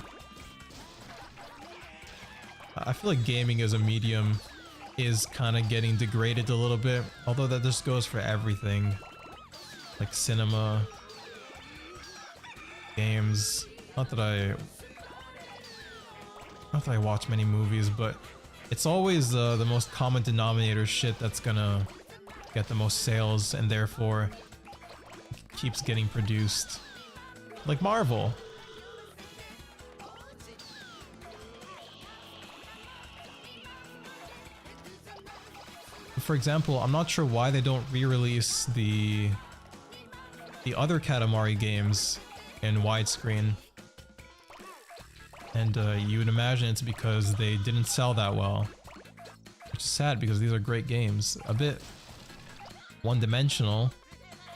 S1: I feel like gaming as a medium is kind of getting degraded a little bit. Although that just goes for everything. Like cinema, games. Not that I watch many movies, but it's always the most common denominator shit that's gonna get the most sales and therefore keeps getting produced. Like Marvel. for example, I'm not sure why they don't re-release the other Katamari games in widescreen. And you would imagine it's because they didn't sell that well. Which is sad because these are great games. A bit one-dimensional,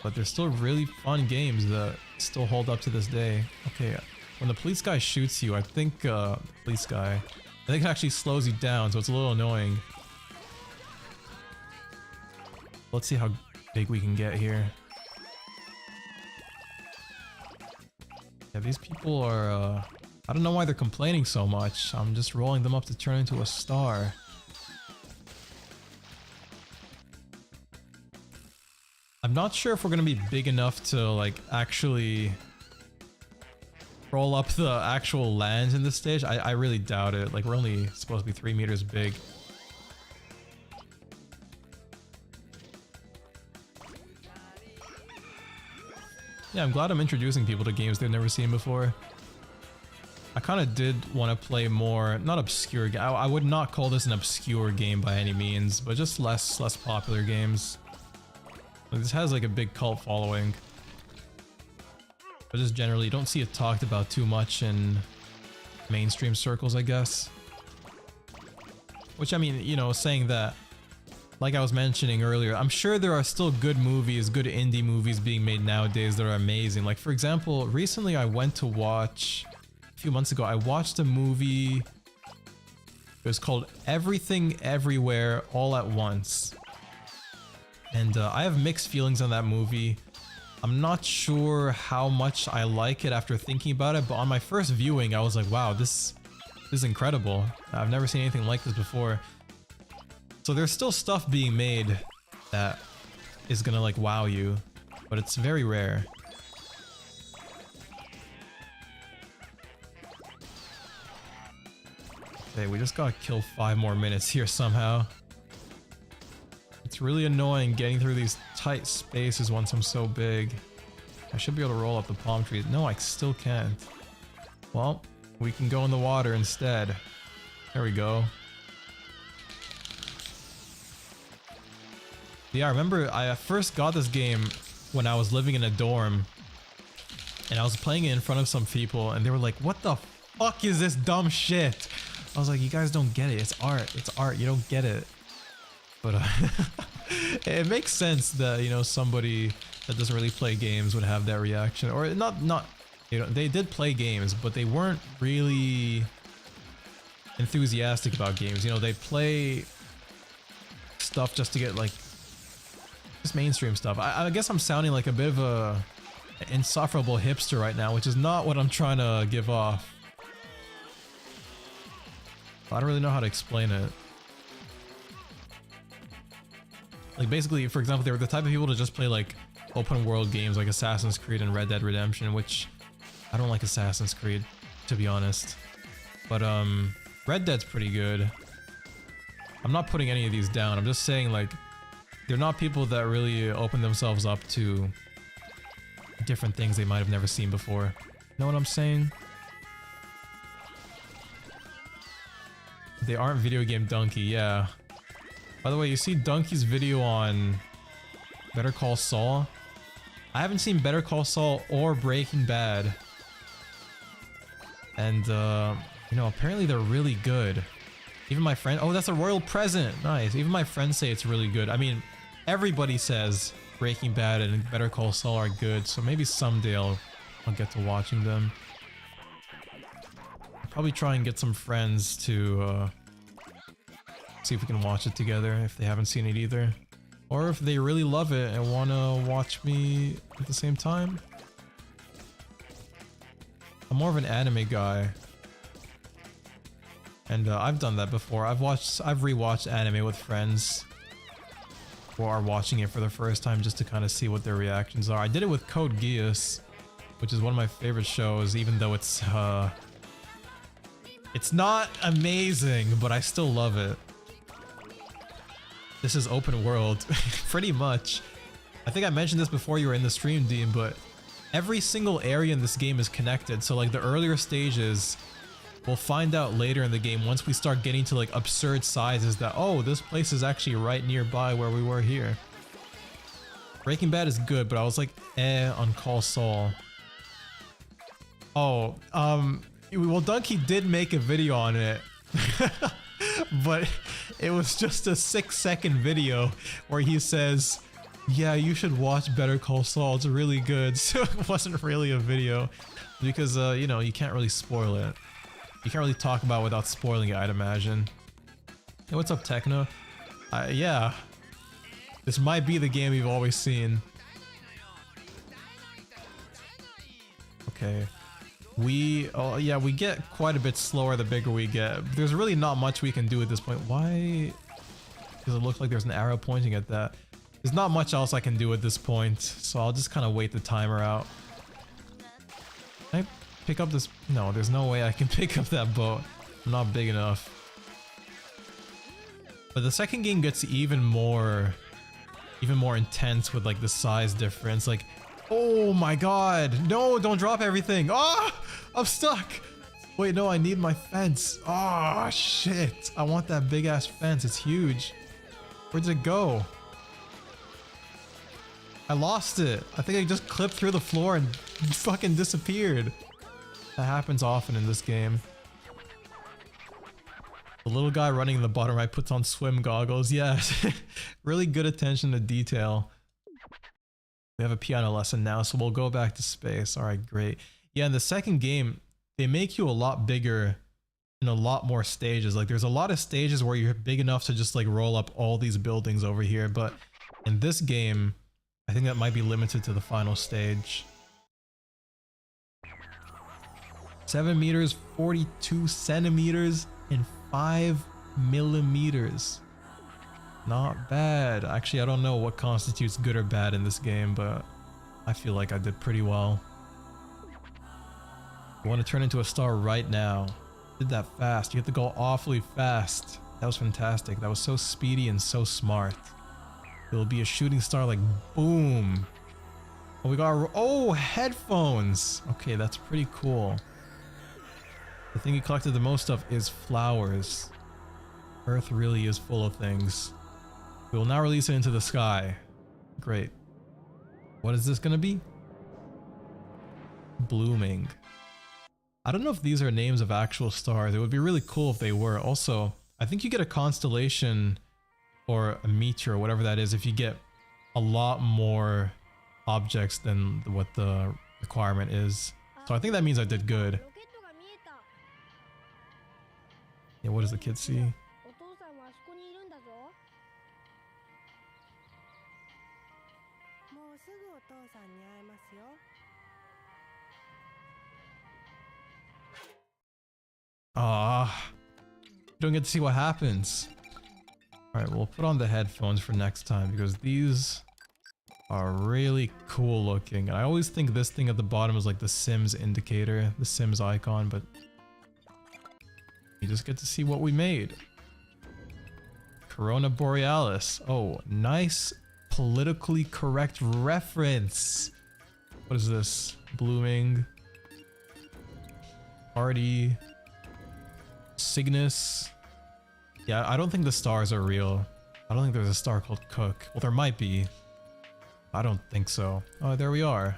S1: but they're still really fun games that still hold up to this day. Okay, when the police guy shoots you, I think it actually slows you down, so it's a little annoying. Let's see how big we can get here. Yeah, these people are, I don't know why they're complaining so much. I'm just rolling them up to turn into a star. I'm not sure if we're gonna be big enough to, like, actually roll up the actual lands in this stage. I really doubt it. Like, we're only supposed to be 3 meters big. Yeah, I'm glad I'm introducing people to games they've never seen before. I kind of did want to play more, not obscure. I would not call this an obscure game by any means, but just less popular games. Like, this has like a big cult following, but just generally you don't see it talked about too much in mainstream circles, I guess. Which, I mean, you know, saying that, like I was mentioning earlier, I'm sure there are still good movies, good indie movies being made nowadays that are amazing. Like, for example, recently I went to watch, a few months ago, I watched a movie. It was called Everything Everywhere All at Once. And I have mixed feelings on that movie. I'm not sure how much I like it after thinking about it, but on my first viewing, I was like, wow, this is incredible. I've never seen anything like this before. So there's still stuff being made that is gonna, like, wow you, but it's very rare. Okay, we just gotta kill 5 more minutes here somehow. It's really annoying getting through these tight spaces once I'm so big. I should be able to roll up the palm trees. No, I still can't. Well, we can go in the water instead. There we go. Yeah, I remember I first got this game when I was living in a dorm. And I was playing it in front of some people and they were like, what the fuck is this dumb shit? I was like, you guys don't get it. It's art. It's art. You don't get it. But it makes sense that, you know, somebody that doesn't really play games would have that reaction. Or not, you know, they did play games, but they weren't really enthusiastic about games. You know, they play stuff just to get, like, just mainstream stuff. I guess I'm sounding like a bit of a insufferable hipster right now, which is not what I'm trying to give off. I don't really know how to explain it. Like, basically, for example, they were the type of people to just play, like, open world games like Assassin's Creed and Red Dead Redemption, which I don't like Assassin's Creed, to be honest. But Red Dead's pretty good. I'm not putting any of these down. I'm just saying, like, they're not people that really open themselves up to different things they might have never seen before. Know what I'm saying? They aren't video game Donkey, yeah. By the way, you see Donkey's video on Better Call Saul? I haven't seen Better Call Saul or Breaking Bad. And, you know, apparently they're really good. Even my friend— oh, that's a royal present! Nice. Even my friends say it's really good. I mean, everybody says Breaking Bad and Better Call Saul are good, so maybe someday I'll get to watching them. I'll probably try and get some friends to, see if we can watch it together if they haven't seen it either. Or if they really love it and want to watch me at the same time. I'm more of an anime guy. And I've done that before. I've rewatched anime with friends who are watching it for the first time just to kind of see what their reactions are. I did it with Code Geass, which is one of my favorite shows, even though it's not amazing, but I still love it. This is open world, pretty much. I think I mentioned this before you were in the stream, Dean, but every single area in this game is connected. So, like, the earlier stages We'll find out later in the game once we start getting to like absurd sizes that, oh, this place is actually right nearby where we were here. Breaking Bad is good, but I was like, on Call Saul. Oh, well, Donkey did make a video on it, but it was just a 6-second video where he says, yeah, you should watch Better Call Saul, it's really good. So it wasn't really a video because, you know, you can't really spoil it. You can't really talk about it without spoiling it, I'd imagine. Hey, what's up, Techno? Yeah. This might be the game you've always seen. Okay. Oh yeah, we get quite a bit slower the bigger we get. There's really not much we can do at this point. Why does it look like there's an arrow pointing at that? There's not much else I can do at this point, so I'll just kind of wait the timer out. Can I pick up this? No, there's no way I can pick up that boat. I'm not big enough. But the second game gets even more intense with like the size difference. Like, oh my god, no, don't drop everything. Oh, I'm stuck. Wait, no, I need my fence. Oh shit, I want that big ass fence. It's huge. Where did it go? I lost it. I think I just clipped through the floor and fucking disappeared. That happens often in this game. The little guy running in the bottom right puts on swim goggles. Yeah, really good attention to detail. We have a piano lesson now, so we'll go back to space. All right, great. Yeah, in the second game, they make you a lot bigger in a lot more stages. Like, there's a lot of stages where you're big enough to just like roll up all these buildings over here. But in this game, I think that might be limited to the final stage. 7 meters, 42 centimeters, and 5 millimeters. Not bad. Actually, I don't know what constitutes good or bad in this game, but I feel like I did pretty well. I want to turn into a star right now. Did that fast. You have to go awfully fast. That was fantastic. That was so speedy and so smart. It'll be a shooting star like boom. Oh, we got headphones. Okay, that's pretty cool. The thing you collected the most of is flowers. Earth really is full of things. We will now release it into the sky. Great. What is this gonna be? Blooming. I don't know if these are names of actual stars. It would be really cool if they were. Also, I think you get a constellation or a meteor, whatever that is, if you get a lot more objects than what the requirement is. So I think that means I did good. Yeah, what does the kid see? Ah, you don't get to see what happens. Alright, we'll put on the headphones for next time because these are really cool looking. And I always think this thing at the bottom is like the Sims indicator, the Sims icon, but you just get to see what we made. Corona Borealis. Oh, nice politically correct reference. What is this? Blooming. Party. Cygnus. Yeah, I don't think the stars are real. I don't think there's a star called Cook. Well, there might be. I don't think so. Oh, there we are.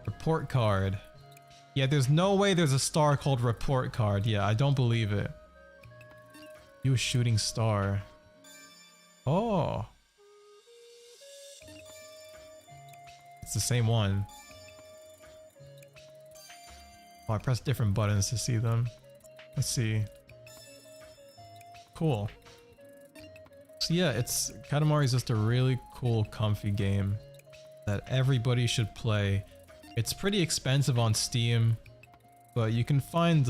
S1: Report card. Yeah, there's no way there's a star called Report card. Yeah, I don't believe it. You a shooting star. Oh. It's the same one. Oh, I pressed different buttons to see them. Let's see. Cool. So yeah, Katamari is just a really cool, comfy game that everybody should play. It's pretty expensive on Steam, but you can find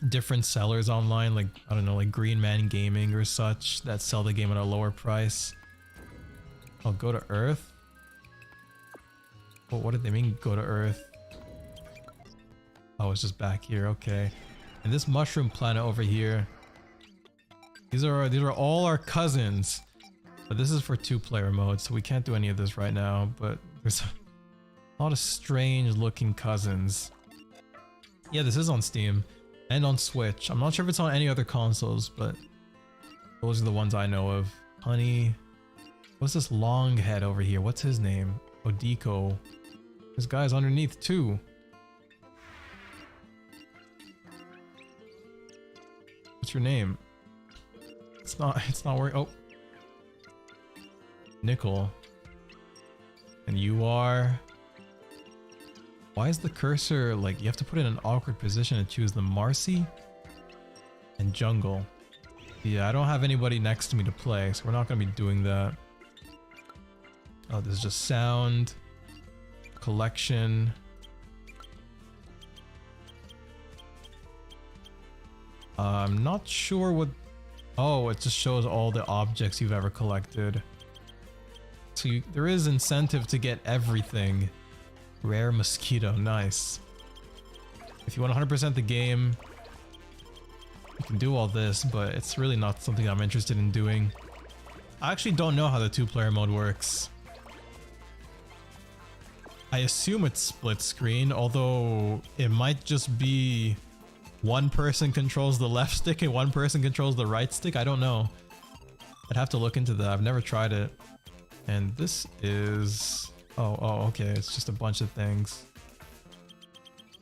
S1: different sellers online, like, I don't know, like Green Man Gaming or such, that sell the game at a lower price. Oh, go to Earth? Well, what did they mean, go to Earth? Oh, it's just back here, okay. And this mushroom planet over here, these are all our cousins, but this is for 2-player mode, so we can't do any of this right now, but there's a lot of strange looking cousins. Yeah, this is on Steam and on Switch. I'm not sure if it's on any other consoles, but those are the ones I know of. Honey. What's this long head over here? What's his name? Odiko. This guy's underneath too. What's your name? It's not working. Oh. Nickel. And you are... Why is the cursor like you have to put it in an awkward position to choose the Marcy and Jungle? Yeah, I don't have anybody next to me to play, so we're not gonna be doing that. Oh, this is just sound, collection. I'm not sure what... Oh, it just shows all the objects you've ever collected. So there is incentive to get everything. Rare mosquito, nice. If you want 100% the game, you can do all this, but it's really not something I'm interested in doing. I actually don't know how the 2-player mode works. I assume it's split screen, although it might just be one person controls the left stick and one person controls the right stick. I don't know. I'd have to look into that. I've never tried it. And this is... Oh, okay. It's just a bunch of things.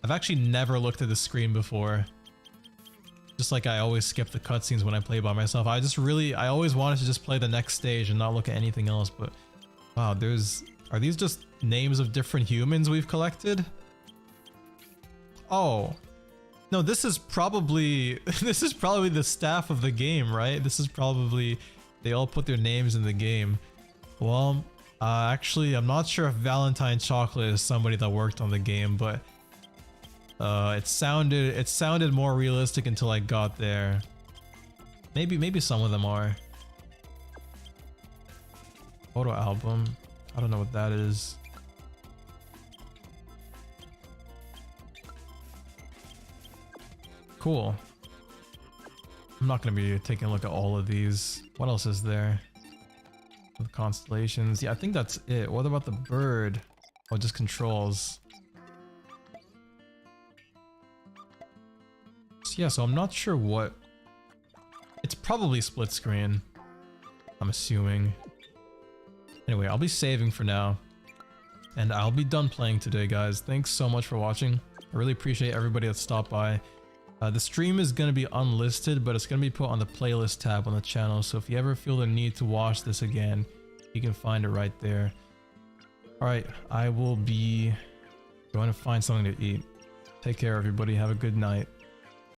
S1: I've actually never looked at the screen before. Just like I always skip the cutscenes when I play by myself. I always wanted to just play the next stage and not look at anything else, but wow, are these just names of different humans we've collected? Oh. No, this is probably the staff of the game, right? This is probably, they all put their names in the game. Well, actually, I'm not sure if Valentine Chocolate is somebody that worked on the game, but it sounded more realistic until I got there. Maybe some of them are. Photo album. I don't know what that is. Cool. I'm not gonna be taking a look at all of these. What else is there? The constellations. Yeah, I think that's it. What about the bird? Oh, just controls. Yeah, so I'm not sure what... It's probably split screen, I'm assuming. Anyway, I'll be saving for now. And I'll be done playing today, guys. Thanks so much for watching. I really appreciate everybody that stopped by. The stream is going to be unlisted, but it's going to be put on the playlist tab on the channel. So if you ever feel the need to watch this again, you can find it right there. Alright, I will be going to find something to eat. Take care, everybody. Have a good night.